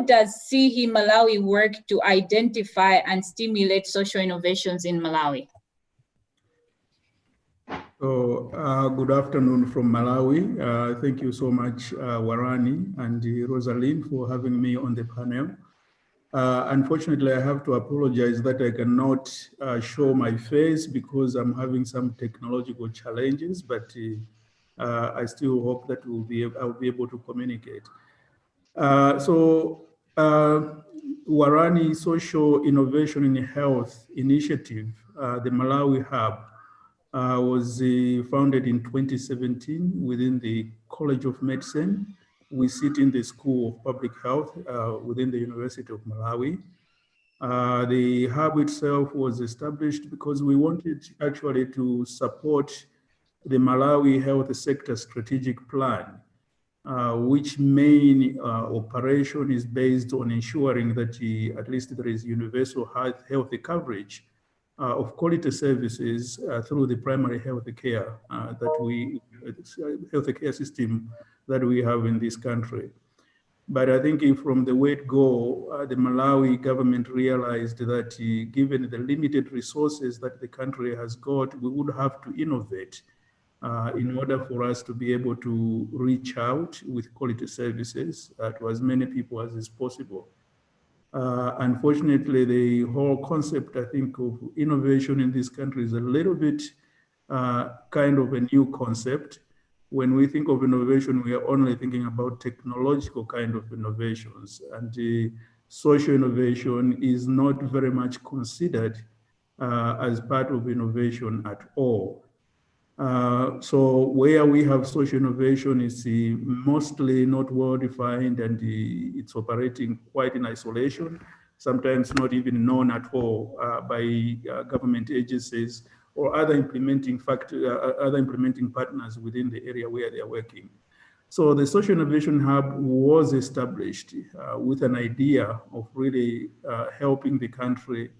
does CIHI Malawi work to identify and stimulate social innovations in Malawi? So, good afternoon from Malawi. Thank you so much, Warani and Rosalind, for having me on the panel. Unfortunately, I have to apologize that I cannot show my face because I'm having some technological challenges, but I still hope that I'll be able to communicate. Warani Social Innovation in Health Initiative, the Malawi Hub, was founded in 2017 within the College of Medicine. We sit in the School of Public Health within the University of Malawi. The hub itself was established because we wanted actually to support the Malawi health sector strategic plan, which main operation is based on ensuring that at least there is universal health coverage of quality services through the primary health care healthcare system that we have in this country. But I think from the word go, the Malawi government realized that given the limited resources that the country has got, we would have to innovate in order for us to be able to reach out with quality services to as many people as is possible. Unfortunately, the whole concept, I think, of innovation in this country is a little bit kind of a new concept. When we think of innovation, we are only thinking about technological kind of innovations, and social innovation is not very much considered as part of innovation at all. So where we have social innovation is mostly not well defined, and it's operating quite in isolation, sometimes not even known at all by government agencies or other implementing partners within the area where they are working. So the Social Innovation Hub was established with an idea of really helping the country,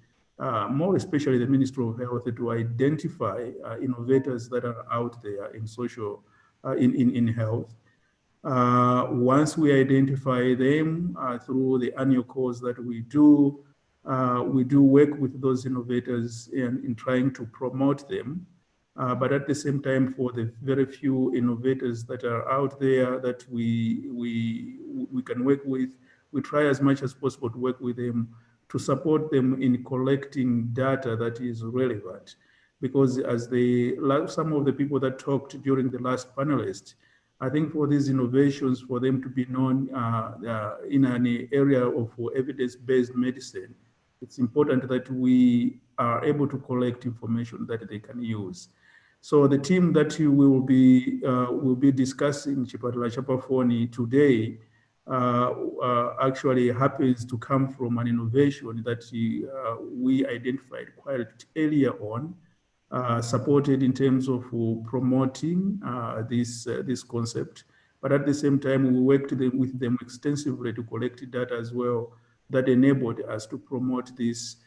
more especially the Ministry of Health, to identify innovators that are out there in social, in health. Once we identify them through the annual calls that we do work with those innovators in trying to promote them. But at the same time, for the very few innovators that are out there that we can work with, we try as much as possible to work with them to support them in collecting data that is relevant. Because as some of the people that talked during the last panelist, I think for these innovations, for them to be known in an area of evidence-based medicine, it's important that we are able to collect information that they can use. So the team that we will be discussing Chipatala Chapafoni today actually happens to come from an innovation that we identified quite earlier on, supported in terms of promoting this concept. But at the same time, we worked with them extensively to collect data as well that enabled us to promote this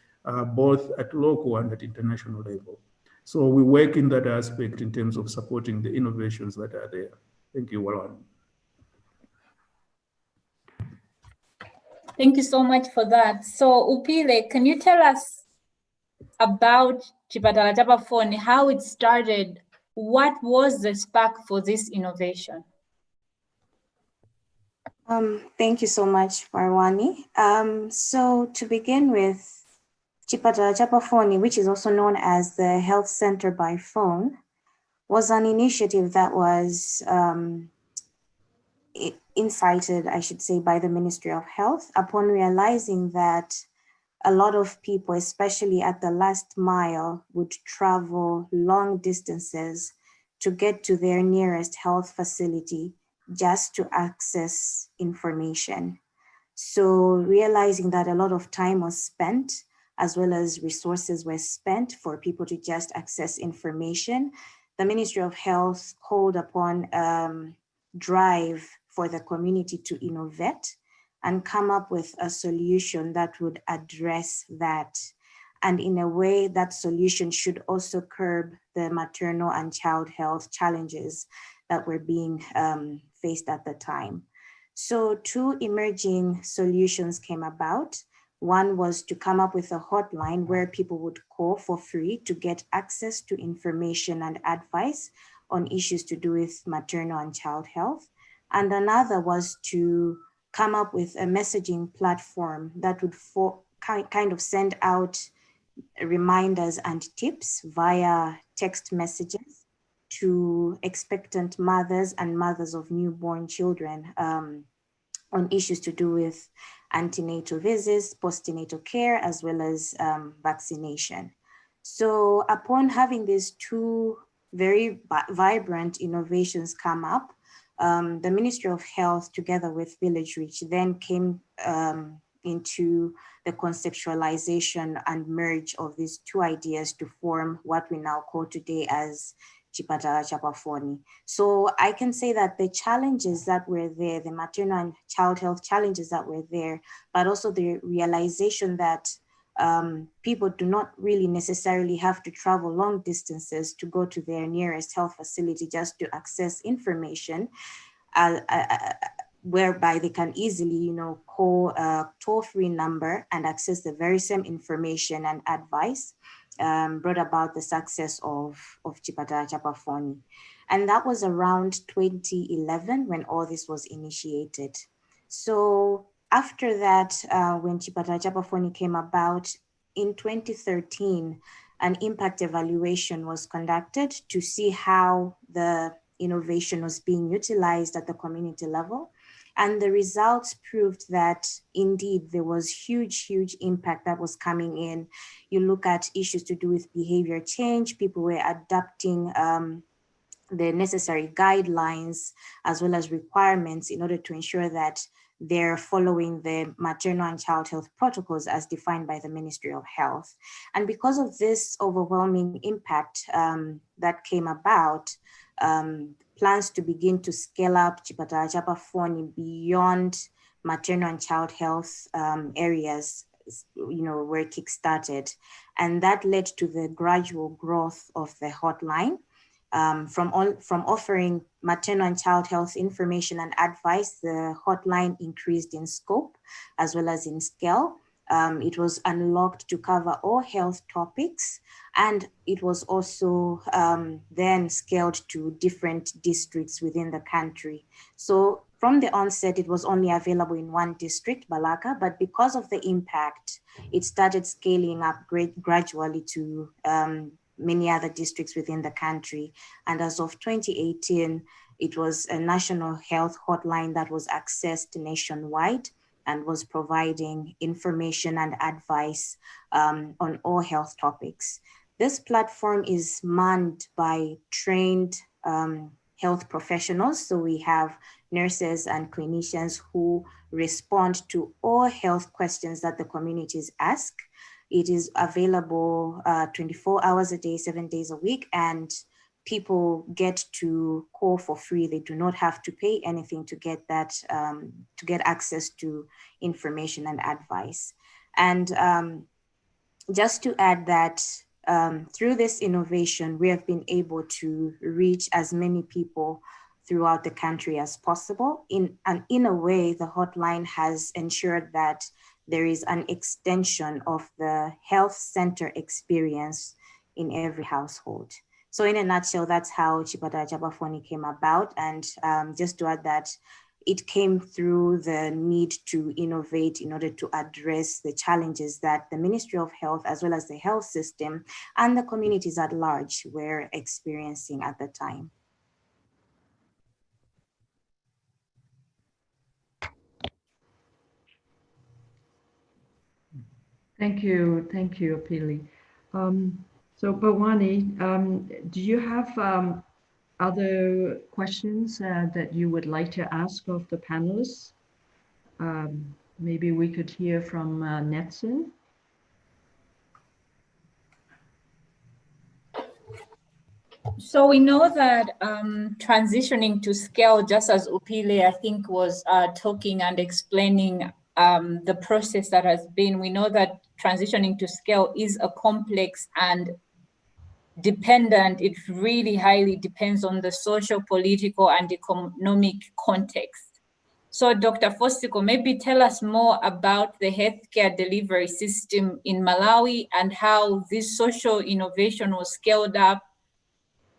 both at local and at international level. So we work in that aspect in terms of supporting the innovations that are there. Thank you, Walan. Thank you so much for that. So Upile, can you tell us about Chipatala Chapafoni, how it started? What was the spark for this innovation? Thank you so much, Marwani. So to begin with, Chipatala Chapafoni, which is also known as the Health Center by Phone, was an initiative that was incited, I should say, by the Ministry of Health upon realizing that a lot of people, especially at the last mile, would travel long distances to get to their nearest health facility just to access information. So realizing that a lot of time was spent, as well as resources were spent for people to just access information, the Ministry of Health called upon drive for the community to innovate and come up with a solution that would address that. And in a way, that solution should also curb the maternal and child health challenges that were being faced at the time. So two emerging solutions came about. One was to come up with a hotline where people would call for free to get access to information and advice on issues to do with maternal and child health. And another was to come up with a messaging platform that would kind of send out reminders and tips via text messages to expectant mothers and mothers of newborn children on issues to do with antenatal visits, postnatal care, as well as vaccination. So upon having these two very vibrant innovations come up, the Ministry of Health, together with Village Reach, then came into the conceptualization and merge of these two ideas to form what we now call today as Chipatala Chapafoni. So I can say that the challenges that were there, the maternal and child health challenges that were there, but also the realization that people do not really necessarily have to travel long distances to go to their nearest health facility just to access information, whereby they can easily, call a toll-free number and access the very same information and advice, brought about the success of Chipatala Chapafoni. And that was around 2011 when all this was initiated. So after that, when Chipatala Chapafoni came about, in 2013, an impact evaluation was conducted to see how the innovation was being utilized at the community level. And the results proved that indeed there was huge impact that was coming in. You look at issues to do with behavior change, people were adapting the necessary guidelines as well as requirements in order to ensure that they're following the maternal and child health protocols as defined by the Ministry of Health. And because of this overwhelming impact that came about, plans to begin to scale up Chipatala Chapafoni beyond maternal and child health areas, were kickstarted. And that led to the gradual growth of the hotline. From offering maternal and child health information and advice, the hotline increased in scope as well as in scale. It was unlocked to cover all health topics, and it was also then scaled to different districts within the country. So from the onset, it was only available in one district, Balaka, but because of the impact, it started scaling up gradually to many other districts within the country. And as of 2018, it was a national health hotline that was accessed nationwide and was providing information and advice on all health topics. This platform is manned by trained health professionals. So we have nurses and clinicians who respond to all health questions that the communities ask. It is available 24 hours a day, 7 days a week, and people get to call for free. They do not have to pay anything to get that, to get access to information and advice. And just to add that through this innovation, we have been able to reach as many people throughout the country as possible. In a way, the hotline has ensured that there is an extension of the health center experience in every household. So in a nutshell, that's how Chipata Jabafoni came about. And just to add that, it came through the need to innovate in order to address the challenges that the Ministry of Health, as well as the health system and the communities at large were experiencing at the time. Thank you, Apili. So Bawani, do you have other questions that you would like to ask of the panelists? Maybe we could hear from Netson. So we know that transitioning to scale, just as Upile, I think, was talking and explaining the process that has been, we know that transitioning to scale is a complex and dependent, it really highly depends on the social, political, and economic context. So Dr. Fosiko, maybe tell us more about the healthcare delivery system in Malawi and how this social innovation was scaled up,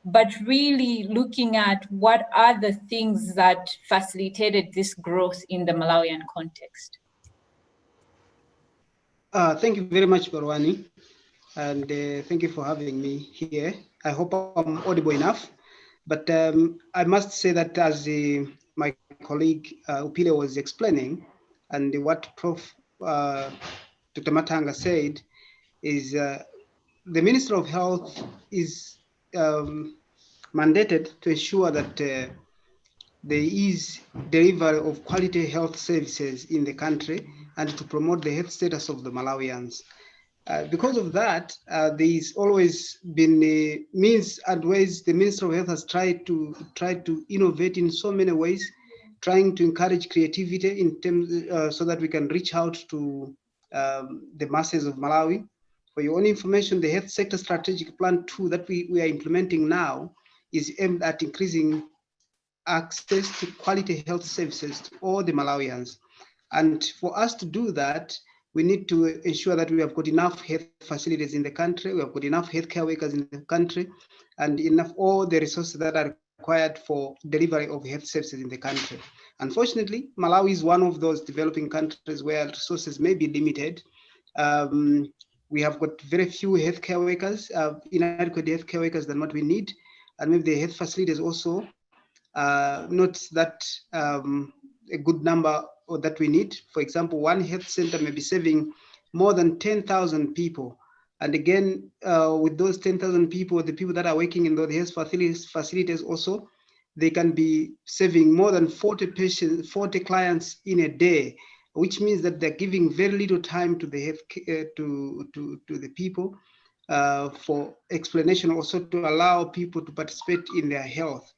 but really looking at what are the things that facilitated this growth in the Malawian context. Thank you very much, Barwani, and thank you for having me here. I hope I'm audible enough, but I must say that as my colleague Upile was explaining, and what Prof. Dr. Matanga said, is the Minister of Health is mandated to ensure that there is delivery of quality health services in the country and to promote the health status of the Malawians. Because of that, there's always been means and ways the Minister of Health has tried to innovate in so many ways, trying to encourage creativity in terms so that we can reach out to the masses of Malawi. For your own information, the Health Sector Strategic Plan 2 that we are implementing now is aimed at increasing access to quality health services to all the Malawians. And for us to do that, we need to ensure that we have got enough health facilities in the country, we have got enough healthcare workers in the country, and enough all the resources that are required for delivery of health services in the country. Unfortunately, Malawi is one of those developing countries where resources may be limited. We have got very few healthcare workers, inadequate healthcare workers than what we need, and maybe the health facilities also not that a good number or that we need. For example, one health center may be serving more than 10,000 people. And again, with those 10,000 people, the people that are working in those health facilities also, they can be serving more than 40 patients, 40 clients in a day, which means that they're giving very little time to the health to the people for explanation, also to allow people to participate in their health.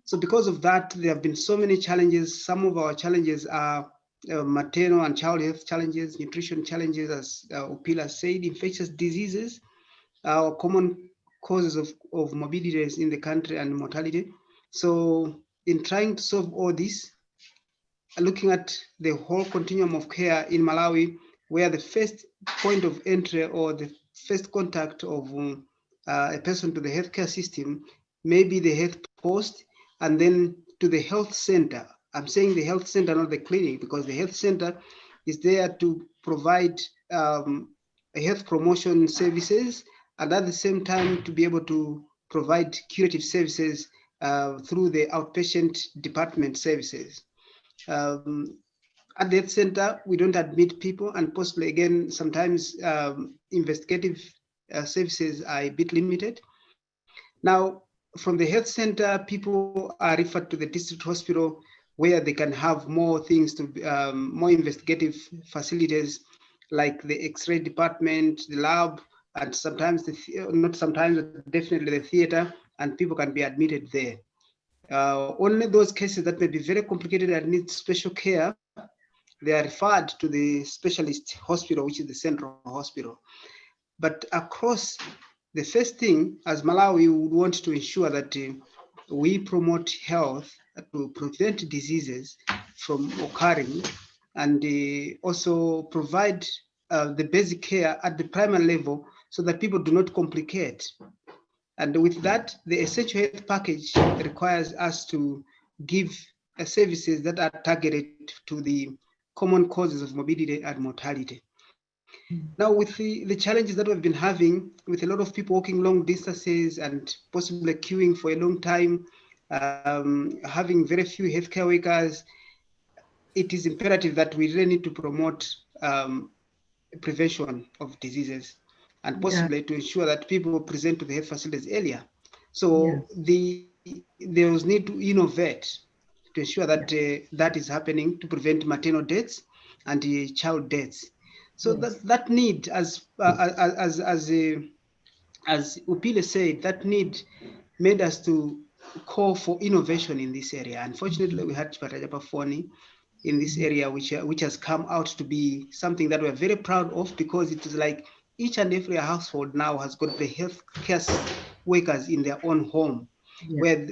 So because of that, there have been so many challenges. Some of our challenges are maternal and child health challenges, nutrition challenges, as Upila said, infectious diseases, common causes of morbidities in the country and mortality. So in trying to solve all this, looking at the whole continuum of care in Malawi, where the first point of entry or the first contact of a person to the healthcare system may be the health post, and then to the health center. I'm saying the health center, not the clinic, because the health center is there to provide health promotion services, and at the same time to be able to provide curative services through the outpatient department services. At the health center, we don't admit people, and possibly again, sometimes investigative services are a bit limited. Now, from the health center, people are referred to the district hospital where they can have more things to more investigative facilities like the X-ray department, the lab, and sometimes not sometimes, definitely the theater, and people can be admitted there. Only those cases that may be very complicated and need special care, they are referred to the specialist hospital, which is the central hospital. But across, the first thing, as Malawi, we would want to ensure that we promote health to prevent diseases from occurring, and also provide the basic care at the primary level so that people do not complicate. And with that, the essential health package requires us to give services that are targeted to the common causes of morbidity and mortality. Now, with the challenges that we've been having, with a lot of people walking long distances and possibly queuing for a long time, having very few healthcare workers, it is imperative that we really need to promote prevention of diseases and possibly to ensure that people present to the health facilities earlier. So there was need to innovate to ensure that that is happening, to prevent maternal deaths and child deaths. So that need, as Upile said, that need made us to call for innovation in this area. Unfortunately, we had Chipatajapafoni in this area, which has come out to be something that we're very proud of, because it is like each and every household now has got the healthcare workers in their own home, where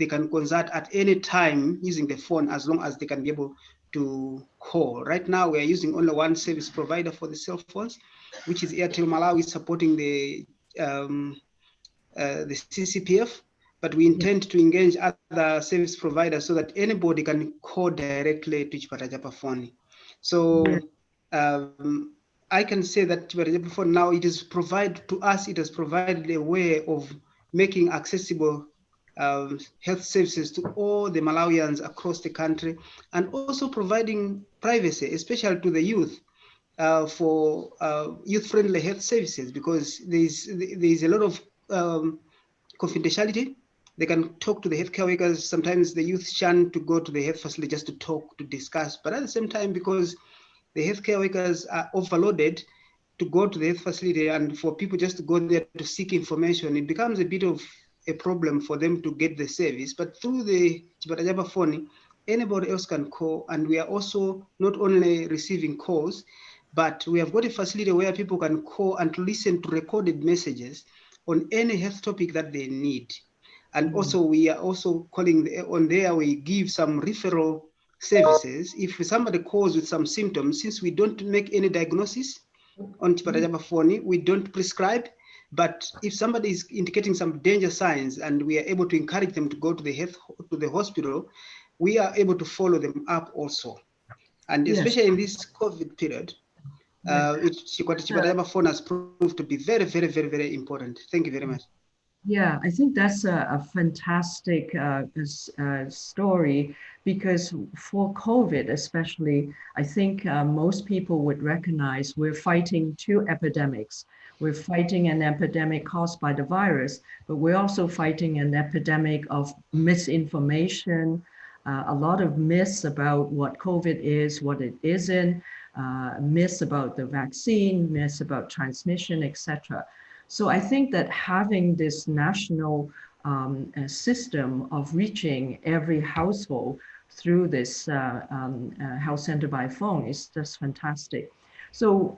they can consult at any time using the phone, as long as they can be able to call. Right now, we are using only one service provider for the cell phones, which is Airtel Malawi, supporting the CCPF, but we intend to engage other service providers so that anybody can call directly to Chipatajapa phone. So I can say that Chipatajapa phone now, it is provided to us, it has provided a way of making accessible health services to all the Malawians across the country, and also providing privacy, especially to the youth, for youth-friendly health services, because there is a lot of confidentiality. They can talk to the healthcare workers. Sometimes the youth shun to go to the health facility just to talk, to discuss. But at the same time, because the healthcare workers are overloaded to go to the health facility, and for people just to go there to seek information, it becomes a bit of a problem for them to get the service. But through the Chipatajapa phone, anybody else can call, and we are also not only receiving calls, but we have got a facility where people can call and listen to recorded messages on any health topic that they need. And also, we are also calling on there, we give some referral services. If somebody calls with some symptoms, since we don't make any diagnosis on Chipatajapa phone, we don't prescribe. But if somebody is indicating some danger signs and we are able to encourage them to go to the hospital, we are able to follow them up also. And especially in this COVID period, Chipatajapa phone has proved to be very, very, very, very important. Thank you very much. Yeah, I think that's a fantastic story, because for COVID especially, I think most people would recognize we're fighting two epidemics. We're fighting an epidemic caused by the virus, but we're also fighting an epidemic of misinformation, a lot of myths about what COVID is, what it isn't, myths about the vaccine, myths about transmission, etc. So I think that having this national system of reaching every household through this health center by phone is just fantastic. So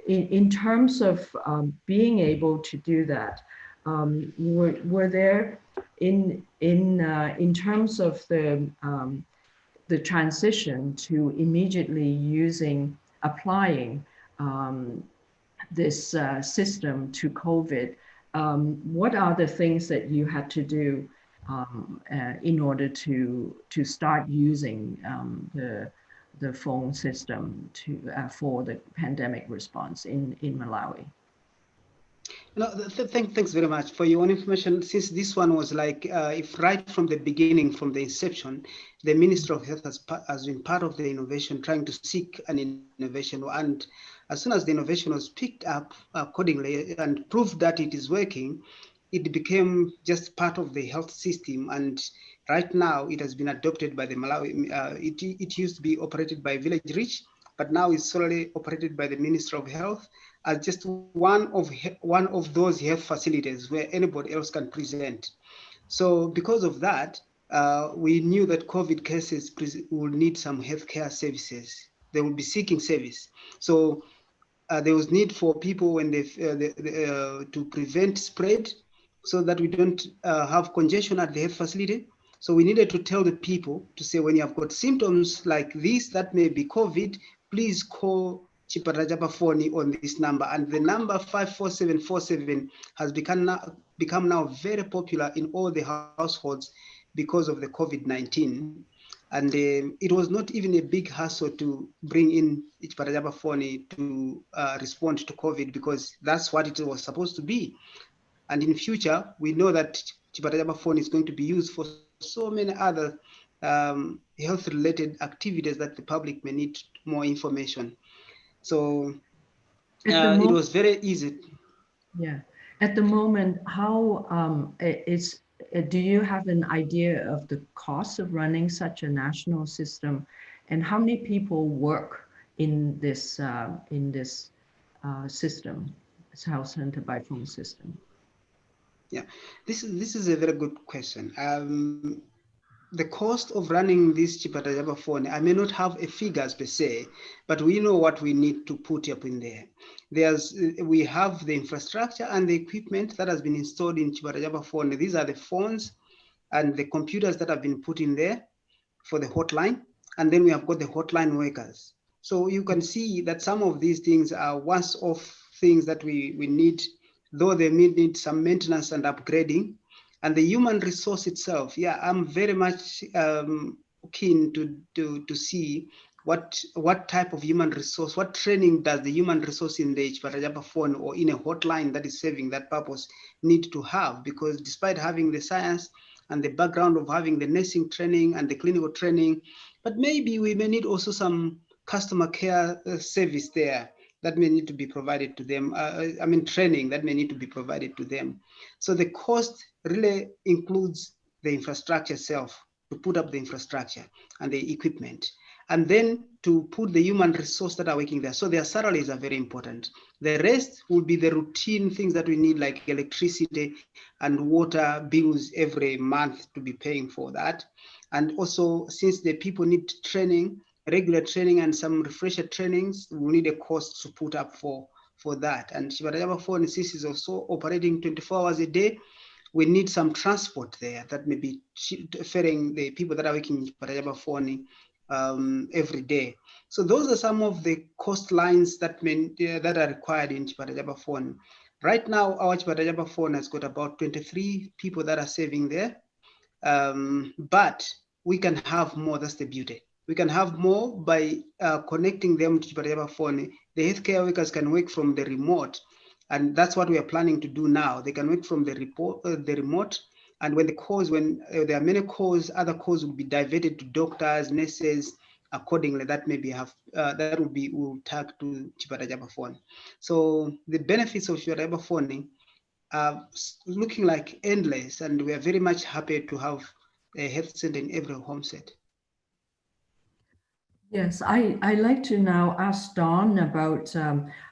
in terms of being able to do that, were there in terms of the transition to immediately applying this system to COVID, what are the things that you had to do in order to start using the phone system for the pandemic response in Malawi? No, thanks very much for your own information. Since this one was like, if right from the beginning, from the inception, the Ministry of Health has been part of the innovation, trying to seek an innovation. And as soon as the innovation was picked up accordingly and proved that it is working, it became just part of the health system. And right now it has been adopted by the Malawi. It used to be operated by Village Reach, but now it's solely operated by the Ministry of Health as just one of those health facilities where anybody else can present. So because of that, we knew that COVID cases will need some healthcare services. They will be seeking service. So there was need for people when they to prevent spread, so that we don't have congestion at the health facility. So we needed to tell the people to say, when you have got symptoms like this, that may be COVID, please call Chipatajapa phone on this number. And the number 54747 has become now very popular in all the households because of the COVID-19. And it was not even a big hassle to bring in Chipatajapa phone to respond to COVID, because that's what it was supposed to be. And in future, we know that Chipatajapa phone is going to be used for so many other health-related activities that the public may need more information. So it was very easy. Yeah. At the moment, how do you have an idea of the cost of running such a national system, and how many people work in this system, this health center by phone system? Yeah, this is a very good question. The cost of running this Chipatajapa phone, I may not have a figures per se, but we know what we need to put up in there. We have the infrastructure and the equipment that has been installed in Chipatajapa phone. These are the phones and the computers that have been put in there for the hotline. And then we have got the hotline workers. So you can see that some of these things are once-off things that we need, though they need some maintenance and upgrading. And the human resource itself, yeah, I'm very much keen to see what type of human resource, what training does the human resource in the Chipatajapa phone or in a hotline that is serving that purpose need to have. Because despite having the science and the background of having the nursing training and the clinical training, but maybe we may need also some customer care service there that may need to be provided to them. Training that may need to be provided to them. So the cost really includes the infrastructure itself, to put up the infrastructure and the equipment, and then to put the human resource that are working there. So their salaries are very important. The rest will be the routine things that we need, like electricity and water bills every month to be paying for that. And also, since the people need training, regular training and some refresher trainings, we need a cost to put up for that. And Chipatajapa phone is also operating 24 hours a day. We need some transport there that may be ferrying the people that are working in Chipatajapa phone every day. So those are some of the cost lines that are required in Chipatajapa phone. Right now, our Chipatajapa phone has got about 23 people that are serving there, but we can have more. That's the beauty. We can have more by connecting them to Chipatajapa phone. The healthcare workers can work from the remote, and that's what we are planning to do now. They can work from the remote, and when there are many calls, other calls will be diverted to doctors, nurses accordingly. That maybe will tag to Chipatajapa phone. So the benefits of Chipatajapa phone are looking like endless, and we are very much happy to have a health center in every homestead. Yes, I'd like to now ask Don about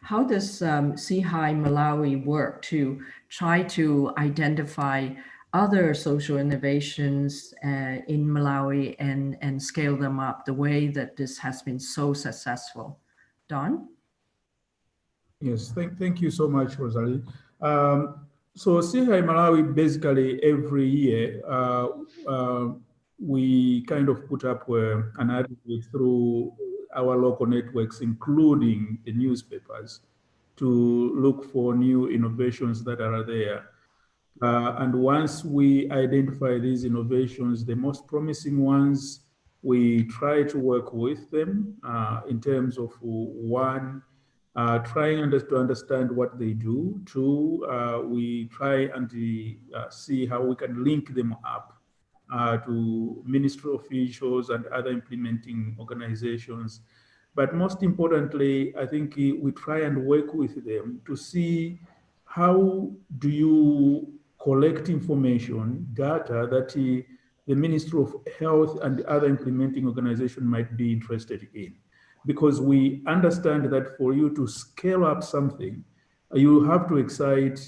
how does CHI Malawi work to try to identify other social innovations in Malawi and scale them up the way that this has been so successful. Don? Yes, thank you so much, Rosalie. So CHI Malawi, basically every year, we kind of put up an advocate through our local networks, including the newspapers, to look for new innovations that are there. And once we identify these innovations, the most promising ones, we try to work with them in terms of one, trying to understand what they do. Two, we try and see how we can link them up to ministry officials and other implementing organizations. But most importantly, I think we try and work with them to see how do you collect information, data that the Ministry of Health and other implementing organizations might be interested in. Because we understand that for you to scale up something, you have to excite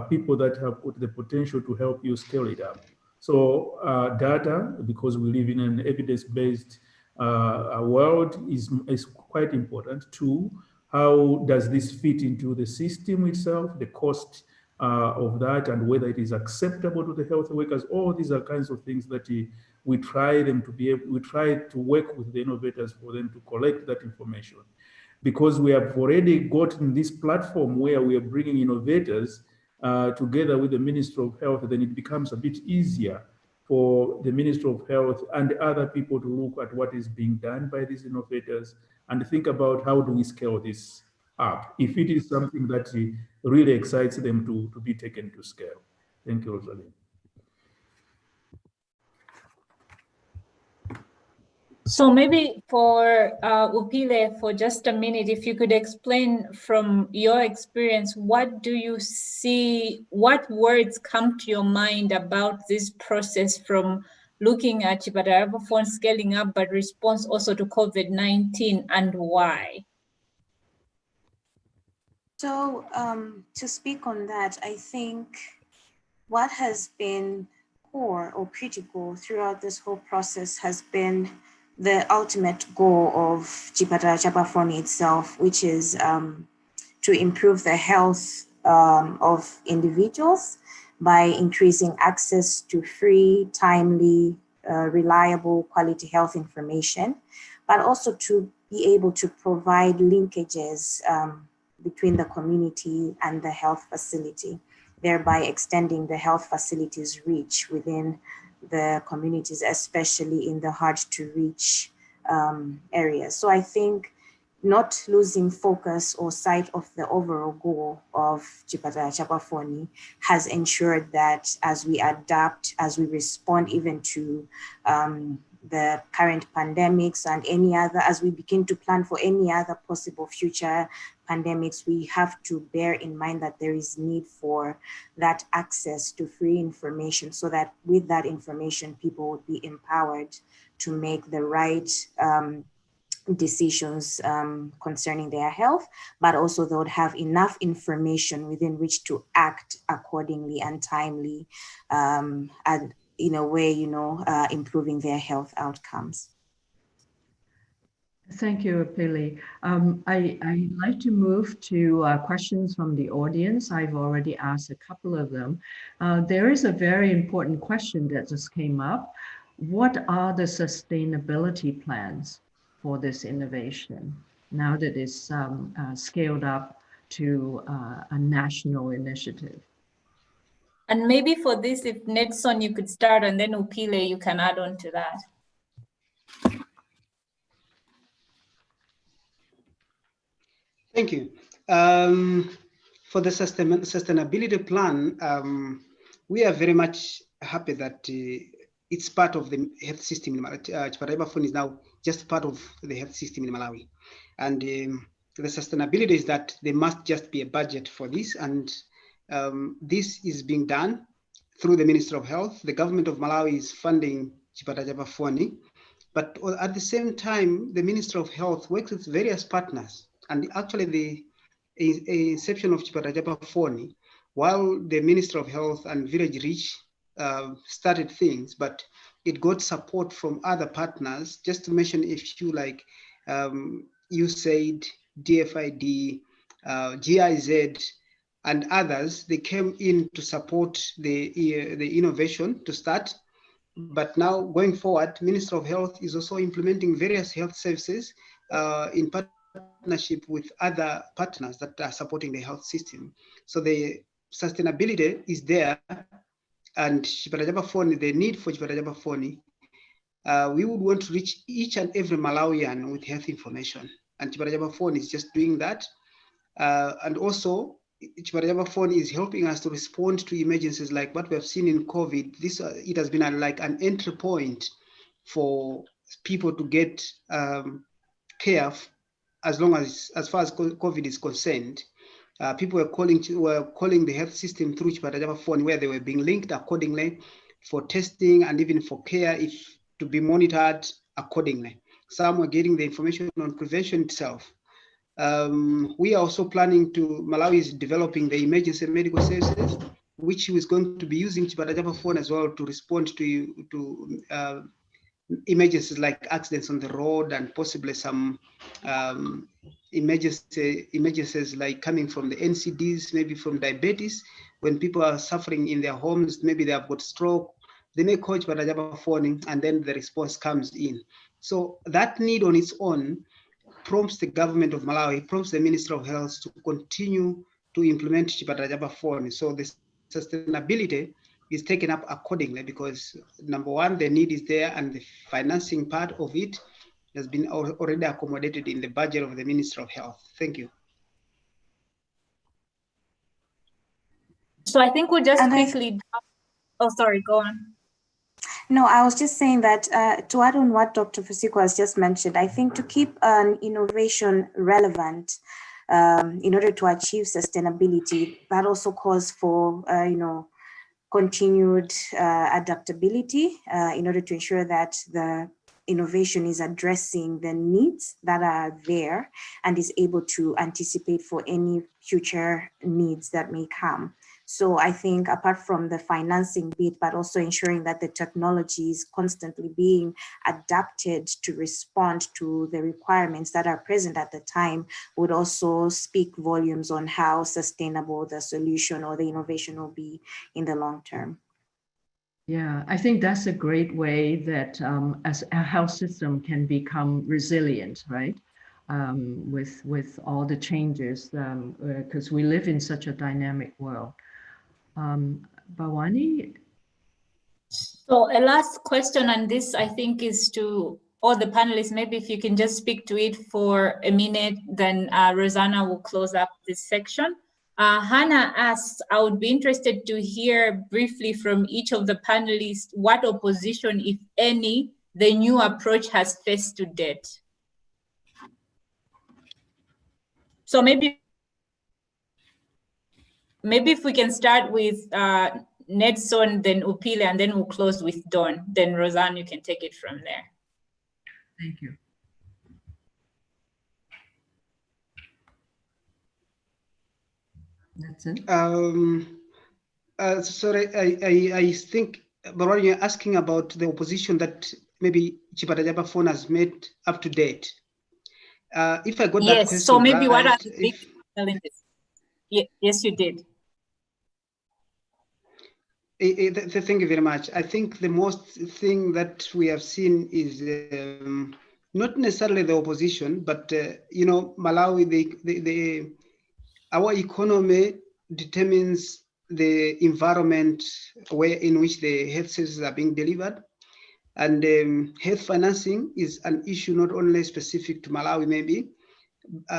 people that have got the potential to help you scale it up. So data, because we live in an evidence-based world, is quite important. Two, how does this fit into the system itself, the cost of that, and whether it is acceptable to the health workers? All these are kinds of things that we try to work with the innovators for them to collect that information. Because we have already gotten this platform where we are bringing innovators together with the Ministry of Health, then it becomes a bit easier for the Ministry of Health and other people to look at what is being done by these innovators and think about how do we scale this up, if it is something that really excites them to be taken to scale. Thank you, Rosalind. So maybe for Upile, for just a minute, if you could explain from your experience, what do you see, what words come to your mind about this process from looking at Chipatayapa phone scaling up, but response also to COVID-19, and why? So to speak on that, I think what has been core or critical throughout this whole process has been the ultimate goal of Chipatayapa phone itself, which is to improve the health of individuals by increasing access to free, timely, reliable, quality health information, but also to be able to provide linkages between the community and the health facility, thereby extending the health facility's reach within the communities, especially in the hard to reach areas. So I think not losing focus or sight of the overall goal of Chipatayapa phone has ensured that as we adapt, as we respond even to the current pandemics and any other, as we begin to plan for any other possible future pandemics, we have to bear in mind that there is need for that access to free information, so that with that information, people would be empowered to make the right decisions concerning their health, but also they would have enough information within which to act accordingly and timely, and in a way, improving their health outcomes. Thank you, Pili. I'd like to move to questions from the audience. I've already asked a couple of them. There is a very important question that just came up. What are the sustainability plans for this innovation now that it's scaled up to a national initiative? And maybe for this, if Nedson, you could start, and then Upile, you can add on to that. Thank you. For the sustainability plan, we are very much happy that it's part of the health system in Malawi. Chipatayapa phone is now just part of the health system in Malawi. And the sustainability is that there must just be a budget for this, and this is being done through the Ministry of Health. The government of Malawi is funding Chipatayapa phone, but at the same time, the Ministry of Health works with various partners. And actually, the inception of Chipatayapa phone, while the Ministry of Health and Village Reach started things, but it got support from other partners. Just to mention a few, like USAID, DFID, GIZ, and others, they came in to support the innovation to start. But now going forward, Ministry of Health is also implementing various health services in partnership with other partners that are supporting the health system. So the sustainability is there, and Chipatayapa phone, the need for Chipatayapa phone, we would want to reach each and every Malawian with health information. and Chiparajaba phone is just doing that. And also, Chiparajaba phone is helping us to respond to emergencies like what we have seen in COVID. It has been like an entry point for people to get care as far as COVID is concerned. People were calling the health system through Chiparajaba phone, where they were being linked accordingly for testing and even for care to be monitored accordingly. Some were getting the information on prevention itself. We are also planning Malawi is developing the emergency medical services, which is going to be using Chiparajaba phone as well to respond to emergencies like accidents on the road and possibly some emergencies like coming from the NCDs, maybe from diabetes. When people are suffering in their homes, maybe they have got stroke, they may call Chiparajaba phone and then the response comes in. So that need on its own prompts the government of Malawi, prompts the Minister of Health to continue to implement Chiparajaba phone. So the sustainability is taken up accordingly because number one, the need is there and the financing part of it has been already accommodated in the budget of the Minister of Health. Thank you. So I think we'll just quickly, oh, sorry, go on. No, I was just saying that to add on what Dr. Fusiko has just mentioned, I think to keep an innovation relevant in order to achieve sustainability, that also calls for, continued adaptability in order to ensure that the innovation is addressing the needs that are there and is able to anticipate for any future needs that may come. So I think apart from the financing bit, but also ensuring that the technology is constantly being adapted to respond to the requirements that are present at the time would also speak volumes on how sustainable the solution or the innovation will be in the long term. Yeah, I think that's a great way that as a health system can become resilient, right? With all the changes, because we live in such a dynamic world. Bawani? So a last question on this, I think, is to all the panelists. Maybe if you can just speak to it for a minute, then Rosanna will close up this section. Hannah asks, I would be interested to hear briefly from each of the panelists what opposition, if any, the new approach has faced to date. So maybe if we can start with Nedson, then Upile, and then we'll close with Dawn. Then Roseanne, you can take it from there. Thank you. That's it. Sorry, I think, Barwani, you're asking about the opposition that maybe Chiparajaba phone has made up to date. If I got that question, so maybe right, what are the big challenges? Yes, you did. Thank you very much. I think the most thing that we have seen is not necessarily the opposition, but Malawi, our economy determines the environment in which the health services are being delivered. And health financing is an issue not only specific to Malawi, maybe,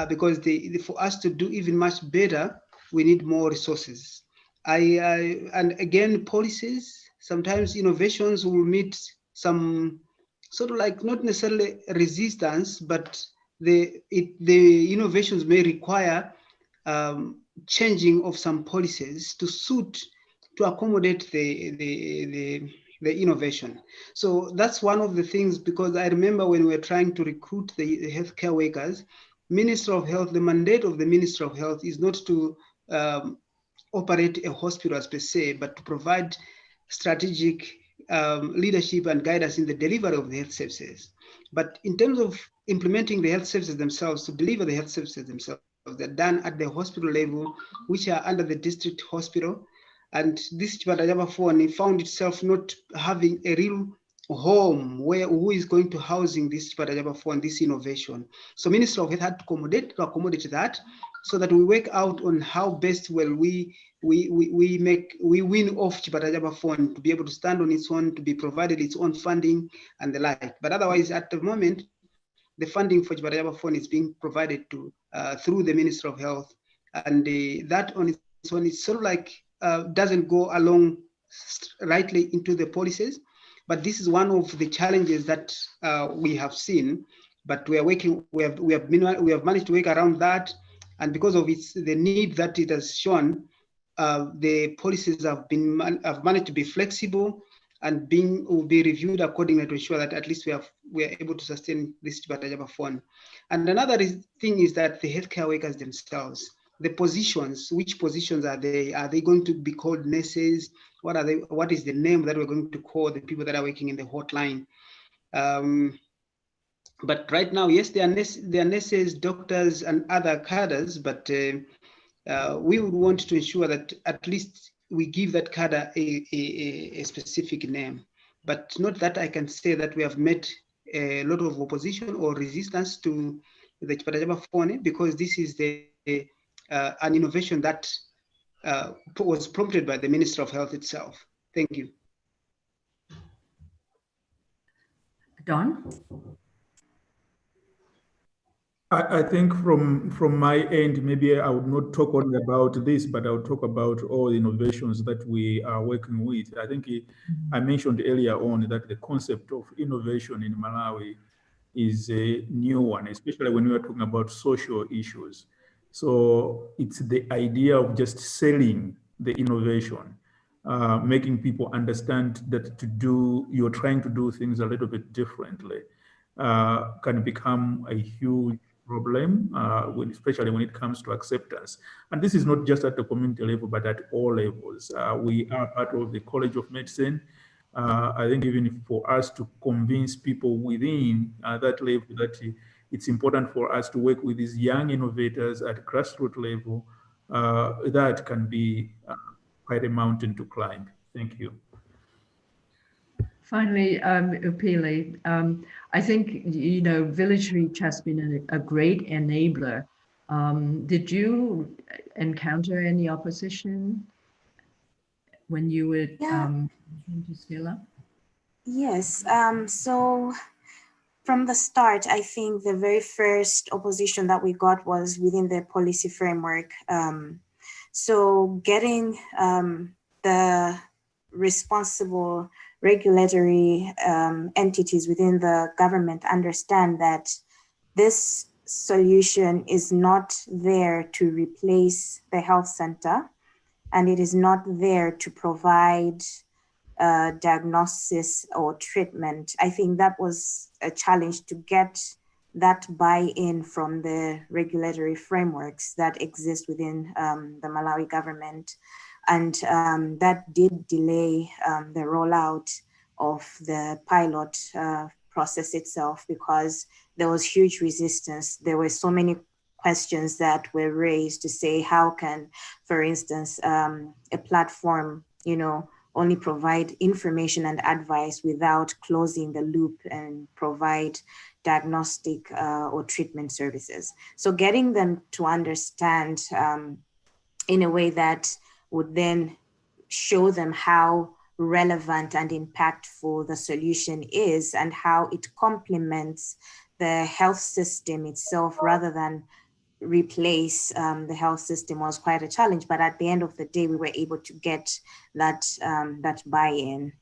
because for us to do even much better, we need more resources. And again, policies, sometimes innovations will meet some sort of like not necessarily resistance, but the innovations may require changing of some policies to accommodate the innovation. So that's one of the things, because I remember when we were trying to recruit the healthcare workers, Minister of Health, the mandate of the Minister of Health is not to operate a hospital as per se, but to provide strategic leadership and guidance in the delivery of the health services. But in terms of implementing the health services themselves, to deliver the health services themselves, they're done at the hospital level, which are under the district hospital. And this Chiparajaba phone found itself not having a real home who is going to housing this Chiparajaba phone, this innovation. So Minister of Health had to accommodate that, so that we work out on how best we win off Chiparajaba phone to be able to stand on its own, to be provided its own funding and the like. But otherwise, at the moment, the funding for Chipatajapa Phone is being provided to through the Ministry of Health, and that on its own is sort of like doesn't go along rightly into the policies. But this is one of the challenges that we have seen. But we are working. We have managed to work around that, and because of the need that it has shown, the policies have managed to be flexible and will be reviewed accordingly to ensure that at least we are able to sustain this Chipatajapa Phone. And another thing is that the healthcare workers themselves, the positions, which positions are they? Are they going to be called nurses? What are they? What is the name that we're going to call the people that are working in the hotline? But right now, yes, they are nurses, doctors, and other cadres, but we would want to ensure that at least we give that cadre a specific name. But not that I can say that we have met a lot of opposition or resistance to the Chipatajapa Phone, because this is an innovation that was prompted by the Minister of Health itself. Thank you. Don? I think from my end, maybe I would not talk only about this, but I would talk about all the innovations that we are working with. I think I mentioned earlier on that the concept of innovation in Malawi is a new one, especially when we are talking about social issues. So it's the idea of just selling the innovation, making people understand that you're trying to do things a little bit differently, can become a huge problem, especially when it comes to acceptance. And this is not just at the community level, but at all levels. We are part of the College of Medicine. I think even for us to convince people within that level that it's important for us to work with these young innovators at grassroots level, that can be quite a mountain to climb. Thank you. Finally, Upili, I think, Village Reach has been a great enabler. Did you encounter any opposition when you were trying to scale up? Yes, so from the start, I think the very first opposition that we got was within the policy framework. So getting the responsible regulatory entities within the government understand that this solution is not there to replace the health center, and it is not there to provide diagnosis or treatment. I think that was a challenge to get that buy-in from the regulatory frameworks that exist within the Malawi government. And that did delay the rollout of the pilot process itself, because there was huge resistance. There were so many questions that were raised to say, how can, for instance, a platform, only provide information and advice without closing the loop and provide diagnostic or treatment services. So getting them to understand in a way that would then show them how relevant and impactful the solution is and how it complements the health system itself rather than replace the health system was quite a challenge. But at the end of the day, we were able to get that buy-in.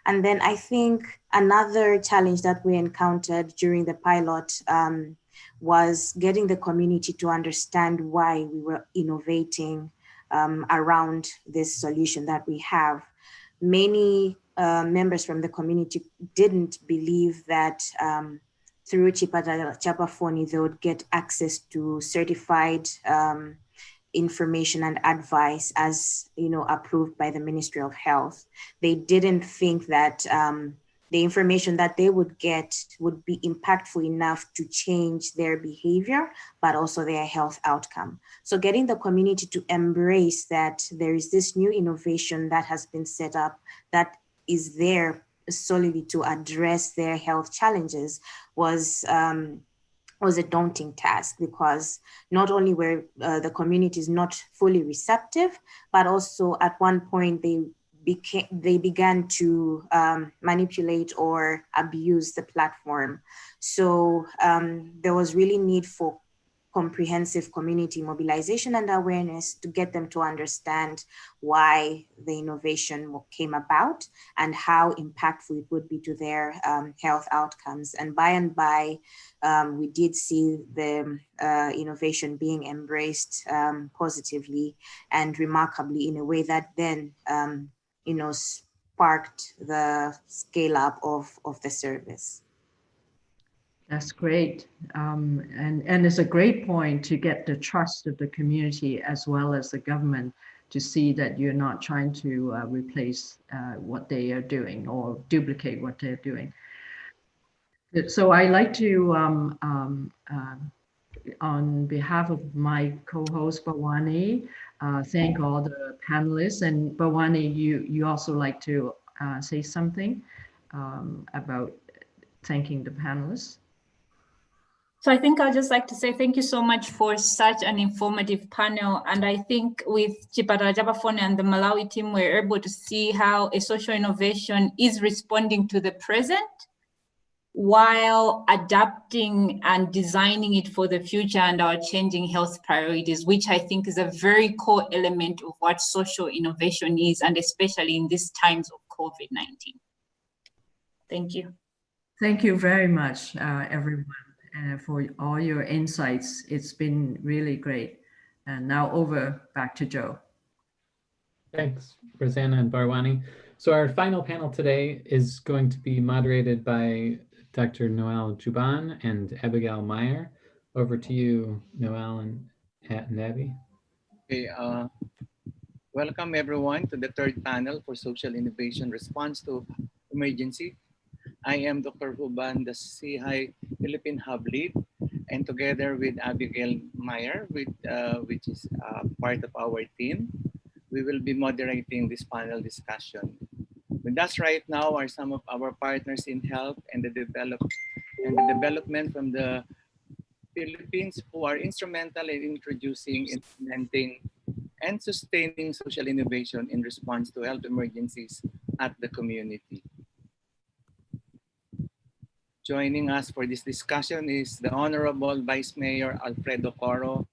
And then I think another challenge that we encountered during the pilot was getting the community to understand why we were innovating around this solution that we have. Many members from the community didn't believe that through Chipatajapa Phone, they would get access to certified information and advice as approved by the Ministry of Health. They didn't think that the information that they would get would be impactful enough to change their behavior, but also their health outcome. So getting the community to embrace that there is this new innovation that has been set up that is there solely to address their health challenges was a daunting task, because not only were the communities not fully receptive, but also at one point they began to manipulate or abuse the platform. So there was really need for comprehensive community mobilization and awareness to get them to understand why the innovation came about and how impactful it would be to their health outcomes. And by, we did see the innovation being embraced positively and remarkably in a way that then, sparked the scale up of the service. That's great. And it's a great point to get the trust of the community as well as the government to see that you're not trying to replace what they are doing or duplicate what they're doing. So I like to, on behalf of my co-host Bawani, thank all the panelists. And Bawani, you also like to say something about thanking the panelists? So I think I'd just like to say thank you so much for such an informative panel. And I think with Chipata Jabafone and the Malawi team, we're able to see how a social innovation is responding to the present while adapting and designing it for the future and our changing health priorities, which I think is a very core element of what social innovation is, and especially in these times of COVID-19. Thank you. Thank you very much, everyone. For all your insights. It's been really great. And now back to Joe. Thanks, Rosanna and Barwani. So our final panel today is going to be moderated by Dr. Noel Juban and Abigail Meyer. Over to you, Noel and Abby. Okay, welcome everyone to the third panel for social innovation response to emergency. I am Dr. Juban, the CHI Philippine Hub Lead, and together with Abigail Meyer, which is part of our team, we will be moderating this panel discussion. With us right now are some of our partners in health and the development from the Philippines who are instrumental in introducing, implementing, and sustaining social innovation in response to health emergencies at the community. Joining us for this discussion is the Honorable Vice Mayor Alfredo Coro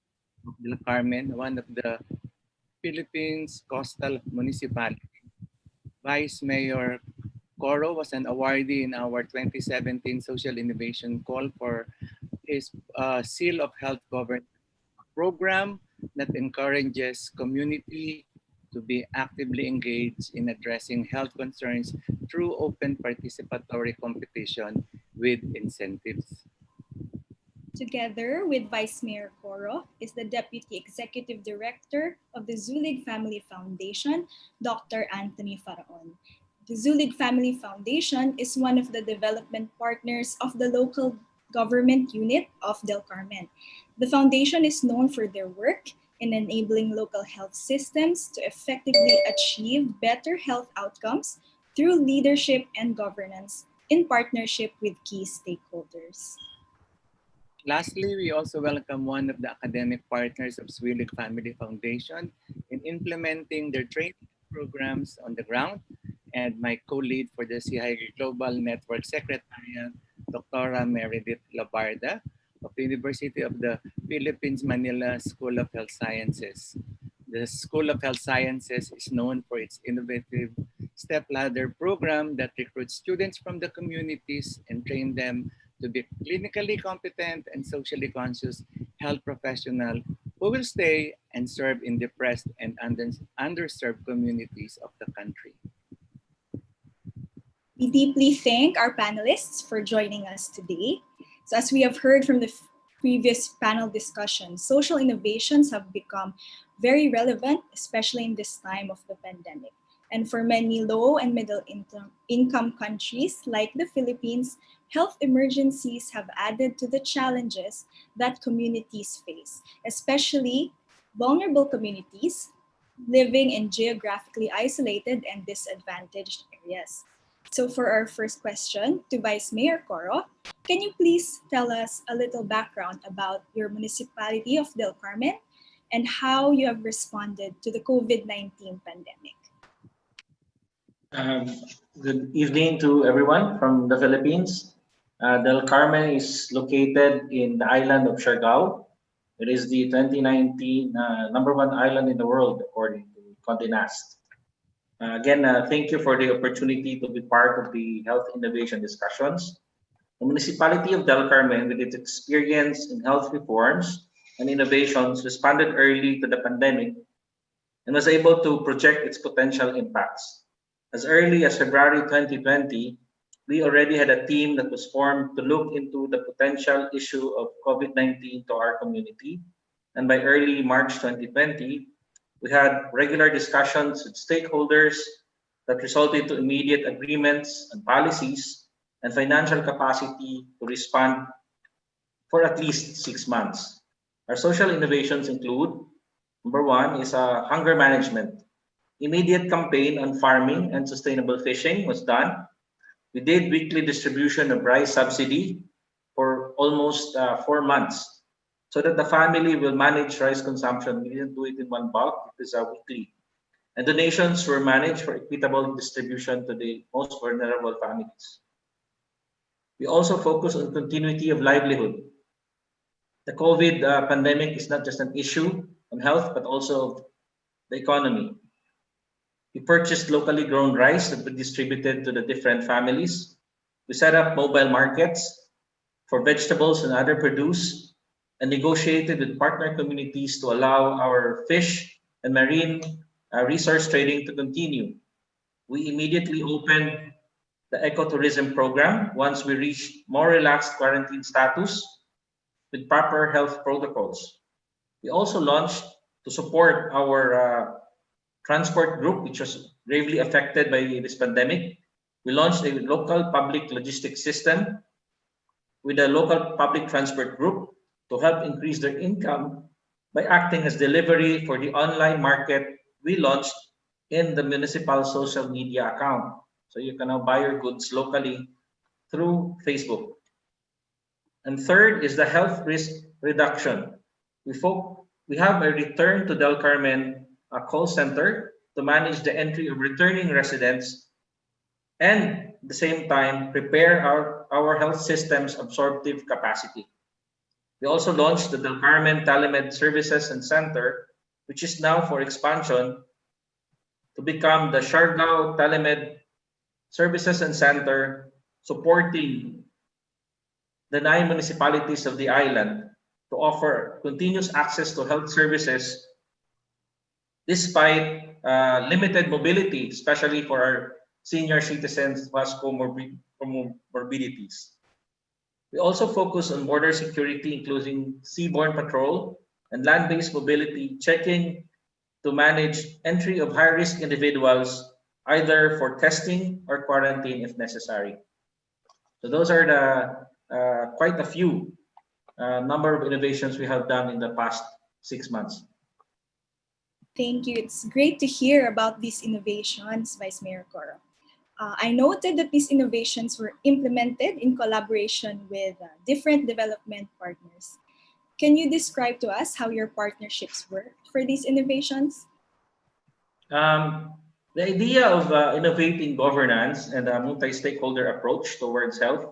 of Del Carmen, one of the Philippines coastal municipalities. Vice Mayor Coro was an awardee in our 2017 Social Innovation Call for his Seal of Health Governance program that encourages community to be actively engaged in addressing health concerns through open participatory competition with incentives. Together with Vice Mayor Coro is the Deputy Executive Director of the Zulig Family Foundation, Dr. Anthony Faraon. The Zulig Family Foundation is one of the development partners of the local government unit of Del Carmen. The foundation is known for their work in enabling local health systems to effectively achieve better health outcomes through leadership and governance in partnership with key stakeholders. Lastly, we also welcome one of the academic partners of Zulig Family Foundation in implementing their training programs on the ground, and my co-lead for the CHI Global Network Secretariat, Dr. Meredith Labarda of the University of the Philippines, Manila School of Health Sciences. The School of Health Sciences is known for its innovative stepladder program that recruits students from the communities and train them to be clinically competent and socially conscious health professionals who will stay and serve in depressed and underserved communities of the country. We deeply thank our panelists for joining us today. So as we have heard from the previous panel discussion, social innovations have become very relevant, especially in this time of the pandemic. And for many low and middle income countries like the Philippines, health emergencies have added to the challenges that communities face, especially vulnerable communities living in geographically isolated and disadvantaged areas. So for our first question to Vice Mayor Coro, can you please tell us a little background about your municipality of Del Carmen and how you have responded to the COVID-19 pandemic? Um, Good evening to everyone from the Philippines. Del Carmen is located in the island of Siargao. It is the 2019 #1 island in the world, according to Condé Nast. Again, thank you for the opportunity to be part of the health innovation discussions. The municipality of Del Carmen, with its experience in health reforms and innovations, responded early to the pandemic and was able to project its potential impacts. As early as February 2020, we already had a team that was formed to look into the potential issue of COVID-19 to our community. And by early March 2020, we had regular discussions with stakeholders that resulted to immediate agreements and policies and financial capacity to respond for at least 6 months. Our social innovations include: number one is hunger management. Immediate campaign on farming and sustainable fishing was done. We did weekly distribution of rice subsidy for almost 4 months so that the family will manage rice consumption. We didn't do it in one bulk, it is weekly. And donations were managed for equitable distribution to the most vulnerable families. We also focus on continuity of livelihood. The COVID pandemic is not just an issue on health, but also the economy. We purchased locally grown rice that we distributed to the different families. We set up mobile markets for vegetables and other produce and negotiated with partner communities to allow our fish and marine resource trading to continue. We immediately opened the ecotourism program once we reached more relaxed quarantine status with proper health protocols. We also launched, to support our transport group, which was gravely affected by this pandemic, we launched a local public logistics system with a local public transport group to help increase their income by acting as delivery for the online market we launched in the municipal social media account. So you can now buy your goods locally through Facebook. And third is the health risk reduction. We have a return to Del Carmen call center to manage the entry of returning residents and at the same time prepare our health system's absorptive capacity. We also launched the Del Carmen Telemed Services and Center, which is now for expansion to become the Siargao Telemed Services and Center, supporting the 9 municipalities of the island to offer continuous access to health services despite limited mobility, especially for our senior citizens who has comorbidities. We also focus on border security, including seaborne patrol and land-based mobility, checking to manage entry of high-risk individuals, either for testing or quarantine if necessary. So those are the quite a few number of innovations we have done in the past 6 months. Thank you. It's great to hear about these innovations, Vice Mayor Coro. I noted that these innovations were implemented in collaboration with different development partners. Can you describe to us how your partnerships work for these innovations? The idea of innovating governance and a multi-stakeholder approach towards health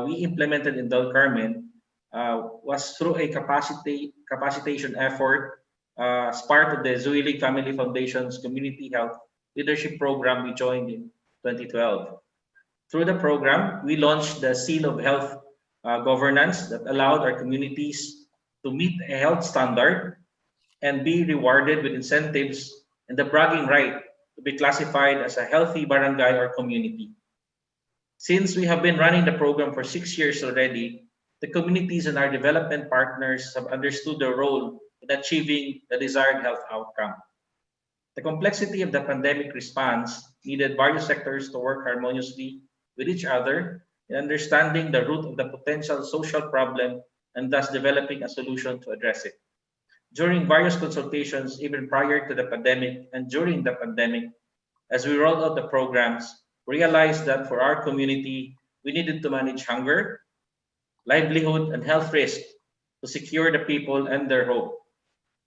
we implemented in Del Carmen was through a capacitation effort as part of the Zuilig Family Foundation's Community Health Leadership Program we joined in 2012. Through the program, we launched the Seal of Health governance that allowed our communities to meet a health standard and be rewarded with incentives and the bragging right to be classified as a healthy barangay or community. Since we have been running the program for 6 years already, the communities and our development partners have understood their role in achieving the desired health outcome. The complexity of the pandemic response needed various sectors to work harmoniously with each other in understanding the root of the potential social problem and thus developing a solution to address it. During various consultations, even prior to the pandemic and during the pandemic, as we rolled out the programs, we realized that for our community, we needed to manage hunger, livelihood, and health risk to secure the people and their hope.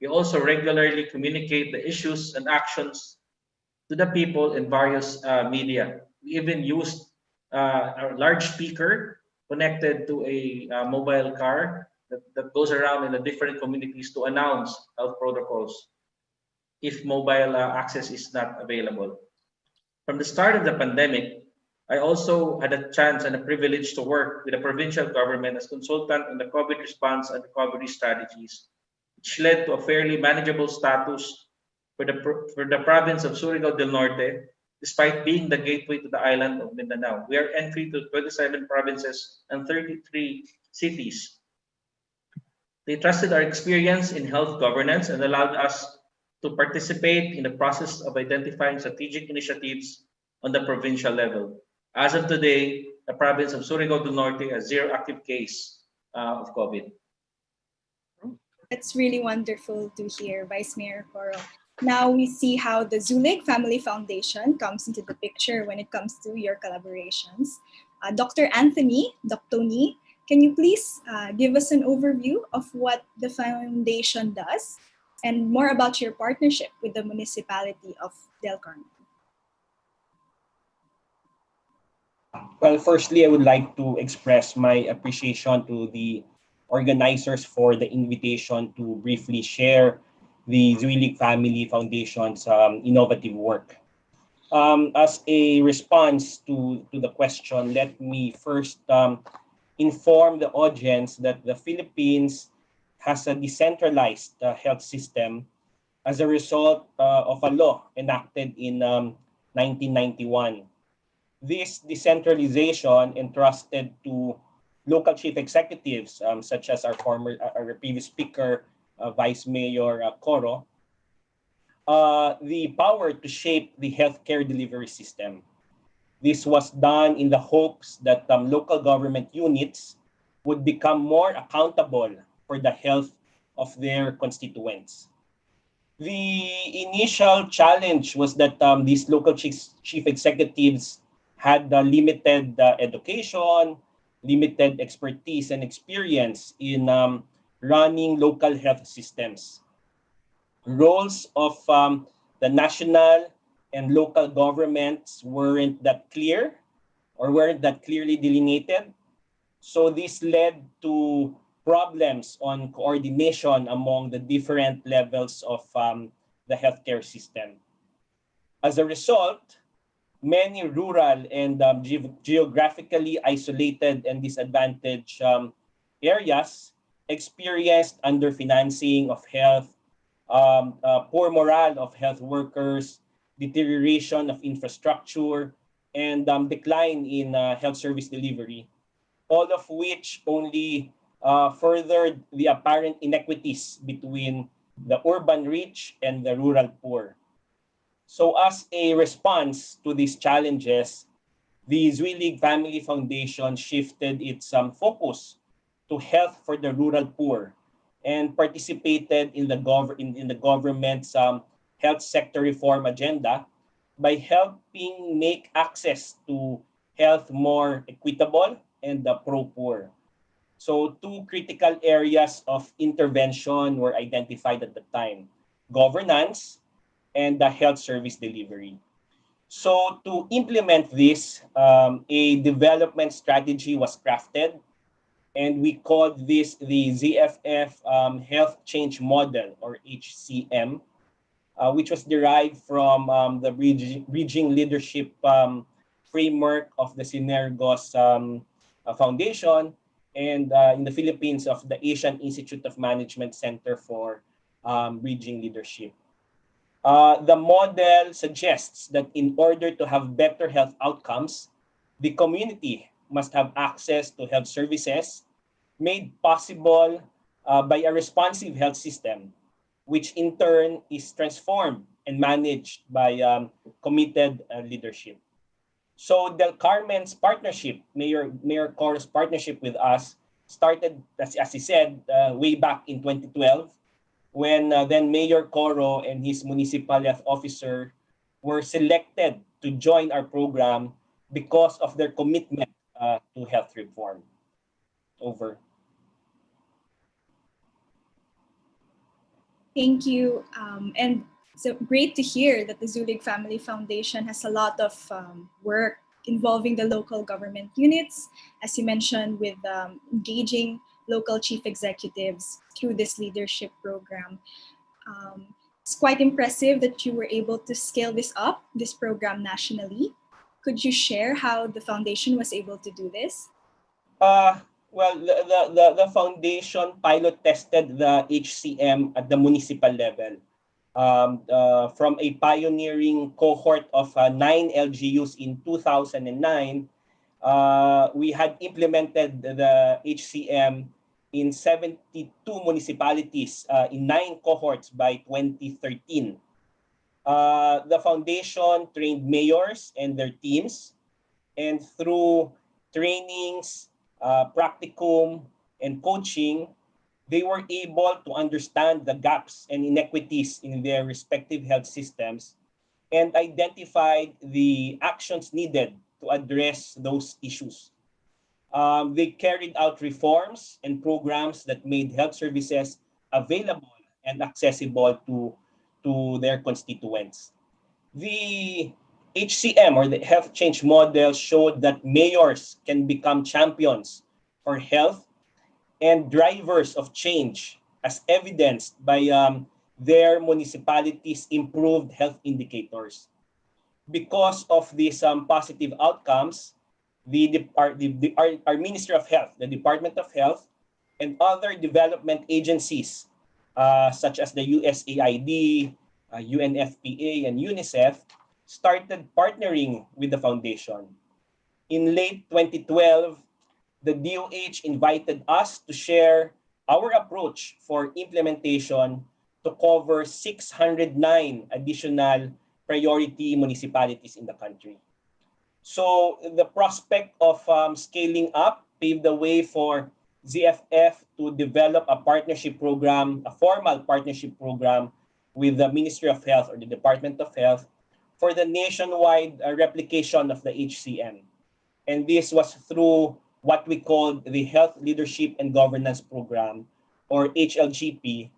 We also regularly communicate the issues and actions to the people in various media. We even used a large speaker connected to a mobile car that goes around in the different communities to announce health protocols if mobile access is not available. From the start of the pandemic, I also had a chance and a privilege to work with the provincial government as consultant on the COVID response and recovery strategies, which led to a fairly manageable status for the province of Surigao del Norte, despite being the gateway to the island of Mindanao. We are entry to 27 provinces and 33 cities. They trusted our experience in health governance and allowed us to participate in the process of identifying strategic initiatives on the provincial level. As of today, the province of Surigao del Norte has 0 active case of COVID. That's really wonderful to hear, Vice Mayor Coro. Now we see how the Zulig Family Foundation comes into the picture when it comes to your collaborations. Dr. Anthony, Dr. Tony, can you please give us an overview of what the foundation does and more about your partnership with the municipality of Del Carmen? Well, firstly, I would like to express my appreciation to the organizers for the invitation to briefly share the Zulig Family Foundation's innovative work. As a response to the question, let me first inform the audience that the Philippines has a decentralized health system as a result of a law enacted in 1991. This decentralization entrusted to local chief executives, such as our previous speaker, Vice Mayor Coro, the power to shape the healthcare delivery system. This was done in the hopes that local government units would become more accountable for the health of their constituents. The initial challenge was that these local chief executives had limited education, limited expertise and experience in running local health systems. Roles of the national and local governments weren't that clear or weren't that clearly delineated. So this led to problems on coordination among the different levels of the healthcare system. As a result, many rural and geographically isolated and disadvantaged areas experienced underfinancing of health, poor morale of health workers, deterioration of infrastructure, and decline in health service delivery, all of which only furthered the apparent inequities between the urban rich and the rural poor. So as a response to these challenges, the Zulig Family Foundation shifted its focus to health for the rural poor and participated in the government's health sector reform agenda by helping make access to health more equitable and pro-poor. So 2 critical areas of intervention were identified at the time: governance and the health service delivery. So to implement this, a development strategy was crafted, and we called this the ZFF Health Change Model, or HCM, which was derived from the Bridging Leadership framework of the Synergos Foundation, and in the Philippines of the Asian Institute of Management Center for Bridging Leadership. The model suggests that in order to have better health outcomes, the community must have access to health services made possible by a responsive health system, which in turn is transformed and managed by committed leadership. So Del Carmen's partnership, Mayor Coro's partnership with us started, as he said, way back in 2012, when then Mayor Coro and his municipal health officer were selected to join our program because of their commitment to health reform. Over. Thank you. And So great to hear that the Zulig Family Foundation has a lot of work involving the local government units, as you mentioned, with engaging local chief executives through this leadership program. It's quite impressive that you were able to scale this program nationally. Could you share how the foundation was able to do this? Well, the foundation pilot tested the HCM at the municipal level. From a pioneering cohort of 9 LGUs in 2009, we had implemented the HCM in 72 municipalities in 9 cohorts by 2013. The foundation trained mayors and their teams, and through trainings, practicum, and coaching, they were able to understand the gaps and inequities in their respective health systems and identified the actions needed to address those issues. They carried out reforms and programs that made health services available and accessible to their constituents. The HCM, or the health change model, showed that mayors can become champions for health and drivers of change, as evidenced by their municipalities' improved health indicators. Because of these positive outcomes, our Ministry of Health, the Department of Health, and other development agencies such as the USAID, UNFPA, and UNICEF started partnering with the foundation. In late 2012, the DOH invited us to share our approach for implementation to cover 609 additional priority municipalities in the country. So the prospect of scaling up paved the way for ZFF to develop a partnership program, a formal partnership program with the Ministry of Health or the Department of Health for the nationwide replication of the HCM. And this was through what we called the Health Leadership and Governance Program, or HLGP,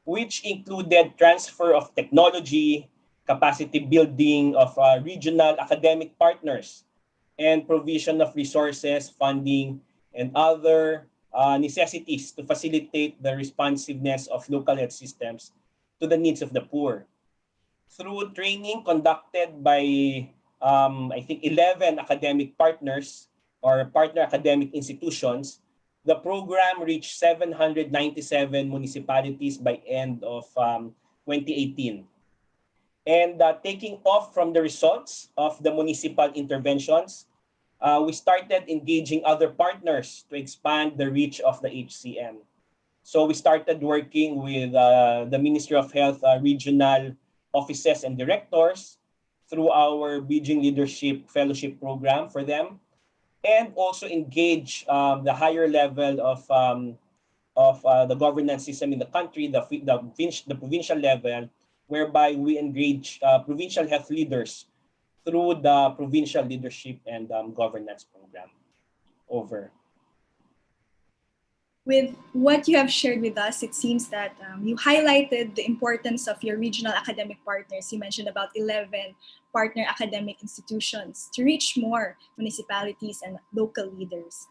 which included transfer of technology, capacity building of regional academic partners, and provision of resources, funding, and other necessities to facilitate the responsiveness of local health systems to the needs of the poor. Through training conducted by, I think, 11 academic partners or partner academic institutions, the program reached 797 municipalities by end of 2018. And taking off from the results of the municipal interventions, we started engaging other partners to expand the reach of the HCM. So we started working with the Ministry of Health regional offices and directors through our Bridging Leadership Fellowship Program for them, and also engage the higher level of the governance system in the country, the provincial level, whereby we engage provincial health leaders through the Provincial Leadership and Governance Program. Over. With what you have shared with us, it seems that you highlighted the importance of your regional academic partners. You mentioned about 11 partner academic institutions to reach more municipalities and local leaders.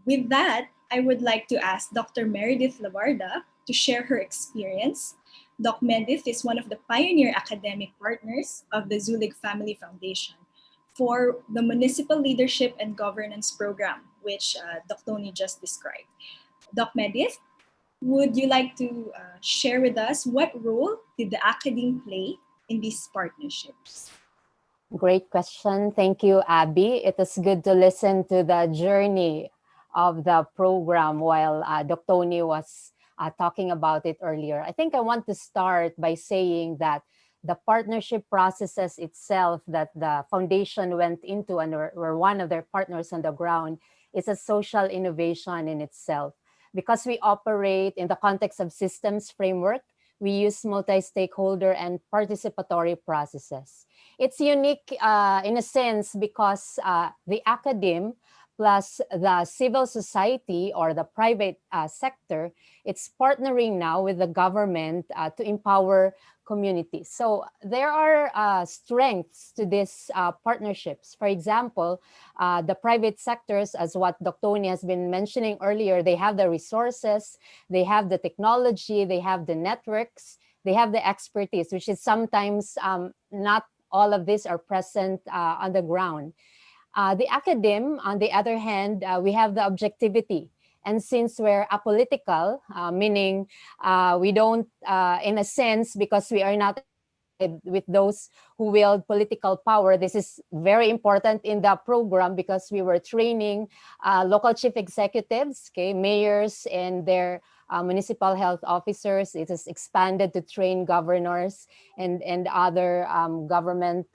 With that, I would like to ask Dr. Meredith Labarda to share her experience. Doc Medith is one of the pioneer academic partners of the Zulig Family Foundation for the Municipal Leadership and Governance Program, which Doc Tony just described. Doc Medith, would you like to share with us what role did the academe play in these partnerships? Great question. Thank you, Abby. It is good to listen to the journey of the program while Doc Tony was talking about it earlier. I think I want to start by saying that the partnership processes itself that the foundation went into and were one of their partners on the ground is a social innovation in itself. Because we operate in the context of systems framework, we use multi-stakeholder and participatory processes. It's unique in a sense because the academe plus the civil society or the private sector, it's partnering now with the government to empower communities. So there are strengths to these partnerships. For example, the private sectors, as what Dr. Tony has been mentioning earlier, they have the resources, they have the technology, they have the networks, they have the expertise, which is sometimes not all of these are present on the ground. The academe, on the other hand, we have the objectivity. And since we're apolitical, meaning we don't, in a sense, because we are not with those who wield political power, this is very important in the program because we were training local chief executives, okay, mayors and their municipal health officers. It is expanded to train governors and other government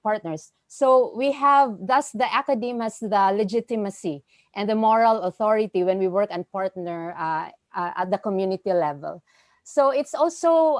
partners. So we have, thus the academe has the legitimacy and the moral authority when we work and partner at the community level. So it's also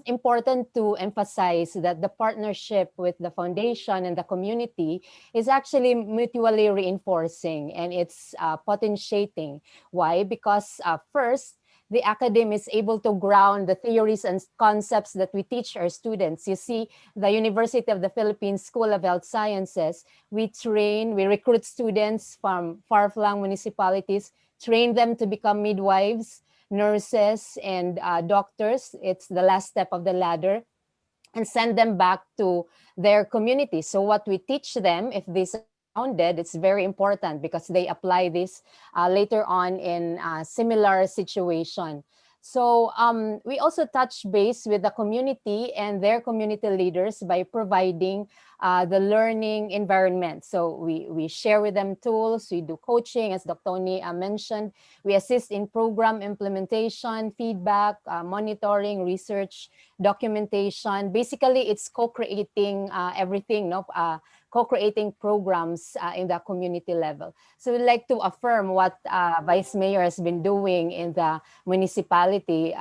important to emphasize that the partnership with the foundation and the community is actually mutually reinforcing and it's potentiating. Why? Because first, the academe is able to ground the theories and concepts that we teach our students. You see, the University of the Philippines School of Health Sciences, we recruit students from far-flung municipalities, train them to become midwives, nurses, and doctors. It's the last step of the ladder, and send them back to their community. So what we teach them, if this grounded, it's very important because they apply this later on in a similar situation. So we also touch base with the community and their community leaders by providing the learning environment. So we share with them tools, we do coaching, as Dr. Tony mentioned. We assist in program implementation, feedback, monitoring, research, documentation. Basically, it's co-creating everything, no? Co-creating programs in the community level. So we'd like to affirm what Vice Mayor has been doing in the municipality.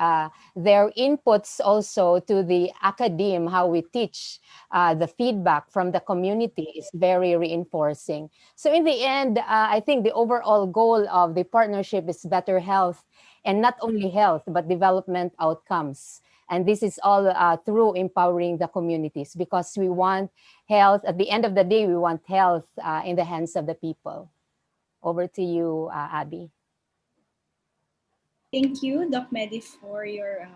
Their inputs also to the academe, how we teach, the feedback from the community is very reinforcing. So in the end, I think the overall goal of the partnership is better health, and not only health, but development outcomes. And this is all through empowering the communities, because we want health. At the end of the day, we want health in the hands of the people. Over to you, Abby. Thank you, Doc Medi, for your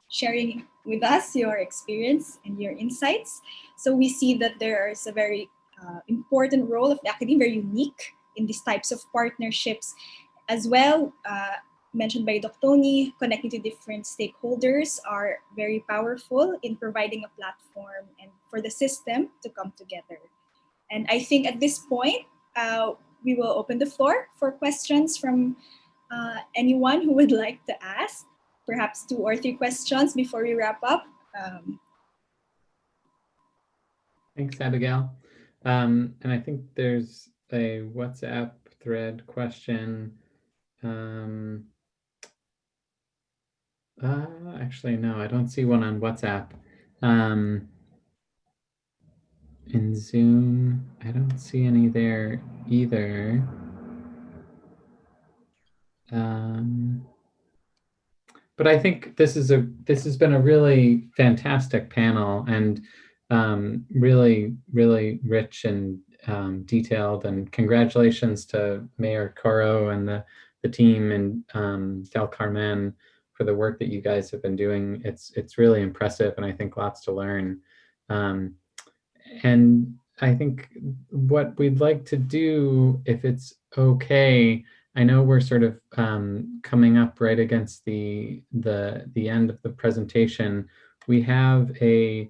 sharing with us your experience and your insights. So we see that there is a very important role of the academe, very unique in these types of partnerships as well. Mentioned by Dr. Tony, connecting to different stakeholders are very powerful in providing a platform and for the system to come together. And I think at this point, we will open the floor for questions from anyone who would like to ask, perhaps 2 or 3 questions before we wrap up. Thanks, Abigail. And I think there's a WhatsApp thread question. Actually, no, I don't see one on WhatsApp. In Zoom, I don't see any there either. But I think this has been a really fantastic panel, and really, really rich and detailed. And congratulations to Mayor Coro and the team in Del Carmen for the work that you guys have been doing. It's really impressive, and I think lots to learn. And I think what we'd like to do, if it's okay, I know we're sort of coming up right against the end of the presentation. We have a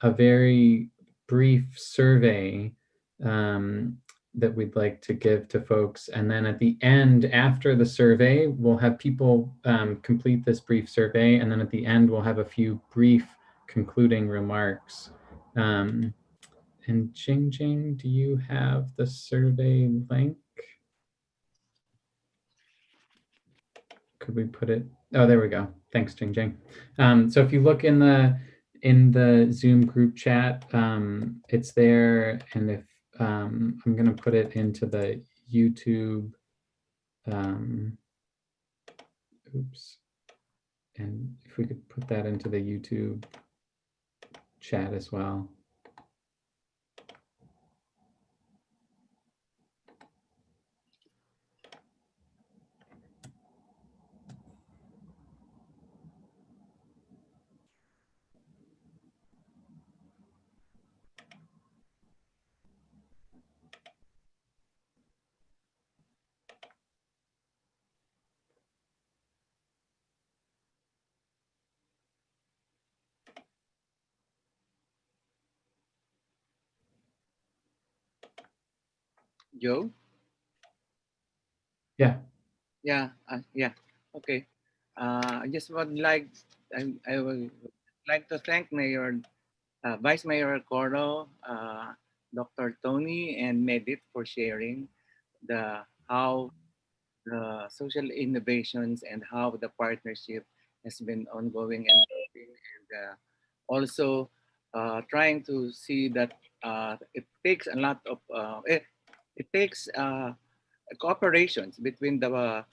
very brief survey that we'd like to give to folks, and then at the end, after the survey, we'll have people complete this brief survey, and then at the end, we'll have a few brief concluding remarks. And Jing Jing, do you have the survey link? Could we put it? Oh, there we go. Thanks, Jing Jing. So if you look in the Zoom group chat, it's there. And if I'm going to put it into the YouTube. Oops. And if we could put that into the YouTube chat as well. Joe? Yeah. Yeah, yeah. Okay. I just would like, I would like to thank Mayor, Vice Mayor Coro, Dr. Tony, and Medit for sharing how the social innovations and how the partnership has been ongoing and helping, and also trying to see that it takes a lot of it takes cooperations between the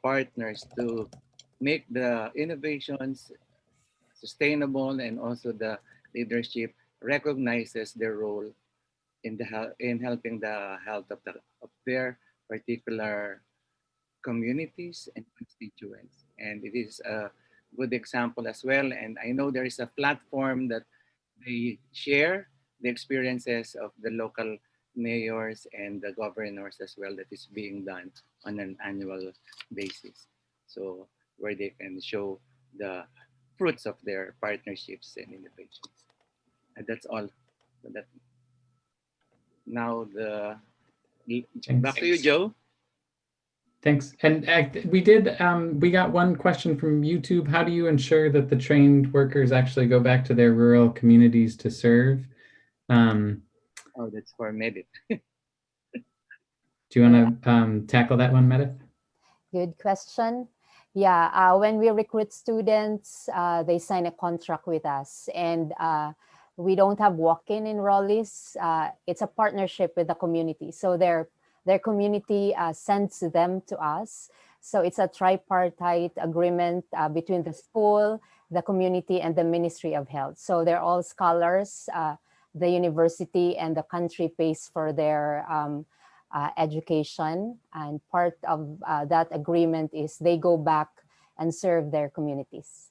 partners to make the innovations sustainable, and also the leadership recognizes their role in in helping the health of their particular communities and constituents. And it is a good example as well. And I know there is a platform that they share the experiences of the local mayors and the governors as well, that is being done on an annual basis. So where they can show the fruits of their partnerships and innovations. And that's all. So that now back to you, Joe. Thanks. And we got one question from YouTube. How do you ensure that the trained workers actually go back to their rural communities to serve? Oh, that's for Medit. Do you want to tackle that one, Medit? Good question. Yeah, when we recruit students, they sign a contract with us, and we don't have walk-in enrollees. It's a partnership with the community. So their community sends them to us. So it's a tripartite agreement between the school, the community, and the Ministry of Health. So they're all scholars. The university and the country pays for their education, and part of that agreement is they go back and serve their communities.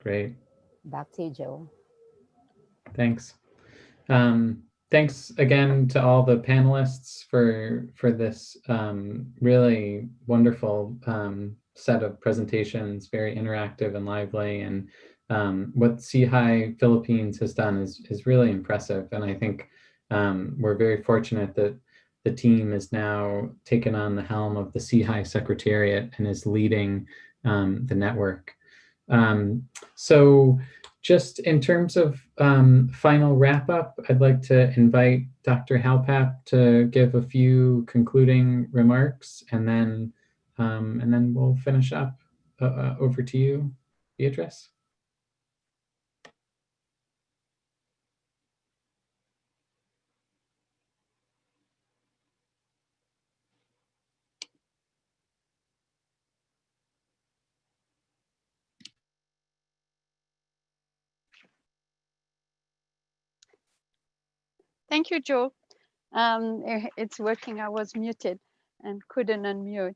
Great. Back to you, Joe. Thanks. Thanks again to all the panelists for this really wonderful set of presentations, very interactive and lively. And what CHI Philippines has done is really impressive. And I think we're very fortunate that the team is now taken on the helm of the CHI Secretariat and is leading the network. So just in terms of final wrap up, I'd like to invite Dr. Halpap to give a few concluding remarks, and then we'll finish up. Over to you, Beatrice. Thank you, Joe. It's working. I was muted and couldn't unmute.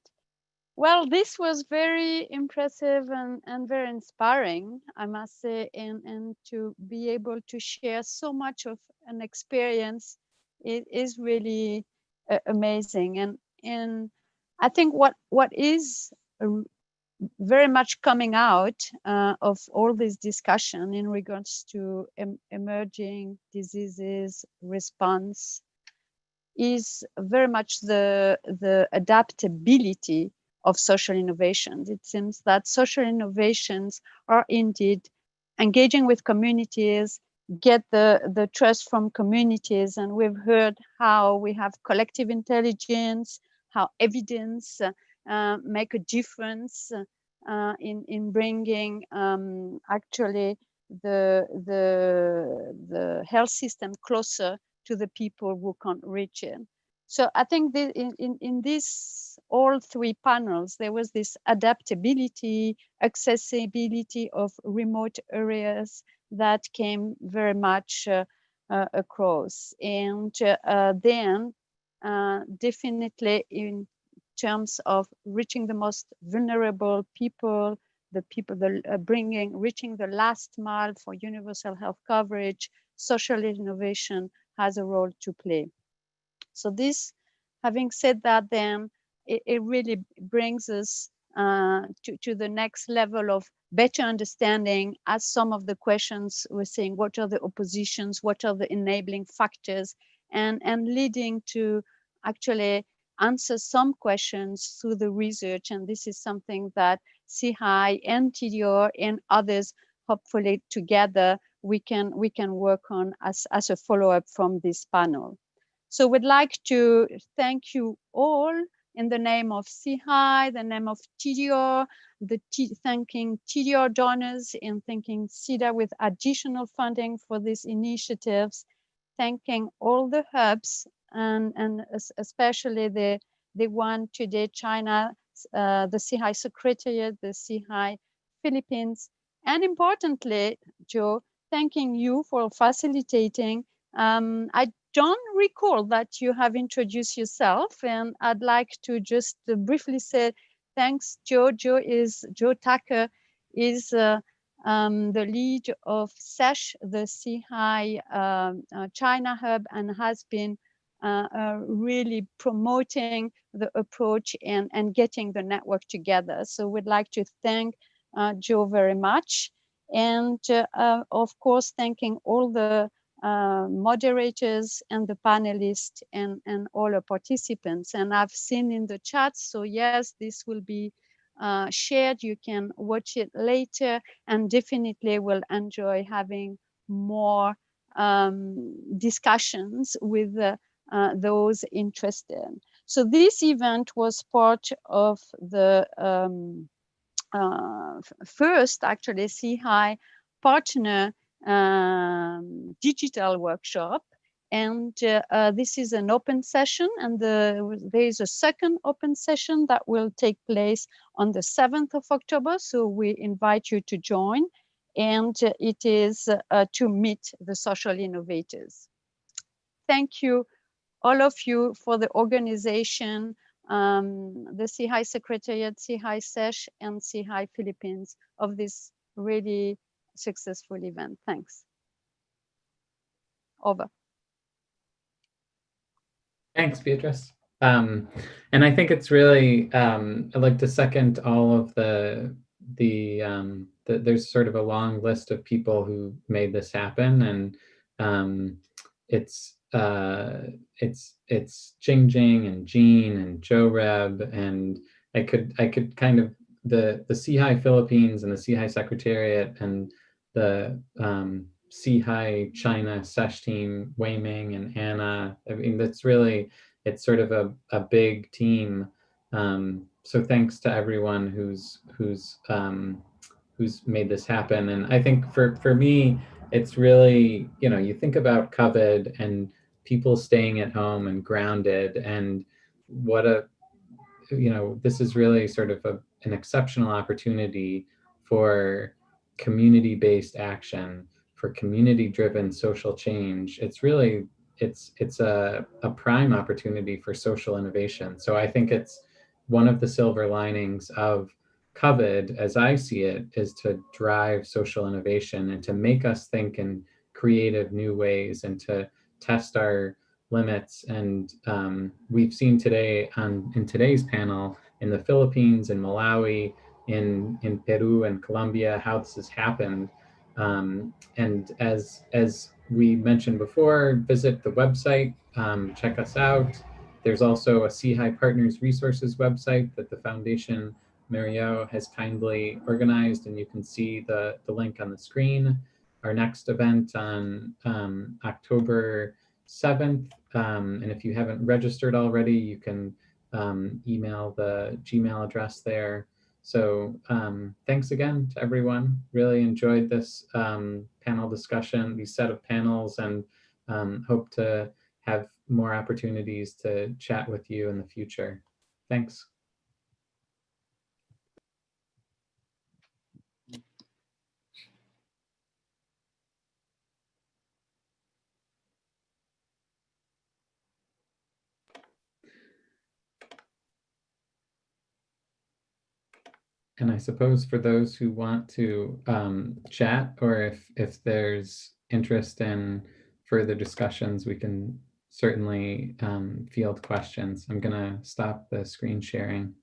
Well, this was very impressive and very inspiring, I must say, and to be able to share so much of an experience, it is really amazing. And I think what is very much coming out of all this discussion in regards to emerging diseases response is very much the adaptability of social innovations. It seems that social innovations are indeed engaging with communities, get the trust from communities. And we've heard how we have collective intelligence, how evidence make a difference in bringing actually the health system closer to the people who can't reach it. So I think that in this all three panels, there was this adaptability, accessibility of remote areas that came very much across. And then definitely in terms of reaching the most vulnerable people, the people that reaching the last mile for universal health coverage, social innovation has a role to play. So this, having said that, then it really brings us to the next level of better understanding, as some of the questions were saying, what are the oppositions, what are the enabling factors, and leading to actually answer some questions through the research. And this is something that CHI and TDR and others, hopefully together, we can work on as a follow-up from this panel. So we'd like to thank you all in the name of CHI, the name of TDR, thanking TDR donors and thanking CEDA with additional funding for these initiatives, thanking all the hubs and especially the one today, China, the CHI Secretariat, the CHI Philippines, and importantly, Joe, thanking you for facilitating. I don't recall that you have introduced yourself, and I'd like to just briefly say thanks, Joe. Joe Tucker is the lead of SESH, the CHI China Hub, and has been really promoting the approach and getting the network together. So we'd like to thank Joe very much. And of course, thanking all the moderators and the panelists and all the participants. And I've seen in the chat, so yes, this will be shared. You can watch it later, and definitely will enjoy having more discussions with those interested. So this event was part of the first, actually, CHI partner digital workshop, and this is an open session, and there is a second open session that will take place on the 7th of October, so we invite you to join, and it is to meet the social innovators. Thank you, all of you, for the organization, the CHI Secretariat, CHI SESH, and CHI Philippines of this really successful event. Thanks. Over. Thanks, Beatrice. And I think it's really, I'd like to second all of there's sort of a long list of people who made this happen, and it's Jingjing and Jean and Joe Reb, and I could kind of the CHI Philippines and the CHI Secretariat and the CHI China SESH team, Wei Ming and Anna. I mean, that's really, it's sort of a big team. So thanks to everyone who's made this happen. And I think for me, it's really, you think about COVID and people staying at home and grounded, and this is really sort of an exceptional opportunity for community-based action, for community-driven social change. It's really, it's a prime opportunity for social innovation. So I think it's one of the silver linings of COVID, as I see it, is to drive social innovation and to make us think in creative new ways and to test our limits. And we've seen today in today's panel in the Philippines, in Malawi, in Peru and Colombia, how this has happened. And as we mentioned before, visit the website, check us out. There's also a CHI Partners Resources website that the Foundation Mario has kindly organized, and you can see the link on the screen. Our next event on October 7th, and if you haven't registered already, you can email the Gmail address there. So thanks again to everyone. Really enjoyed this panel discussion, these set of panels, and hope to have more opportunities to chat with you in the future. Thanks. And I suppose for those who want to chat, or if there's interest in further discussions, we can certainly field questions. I'm gonna stop the screen sharing.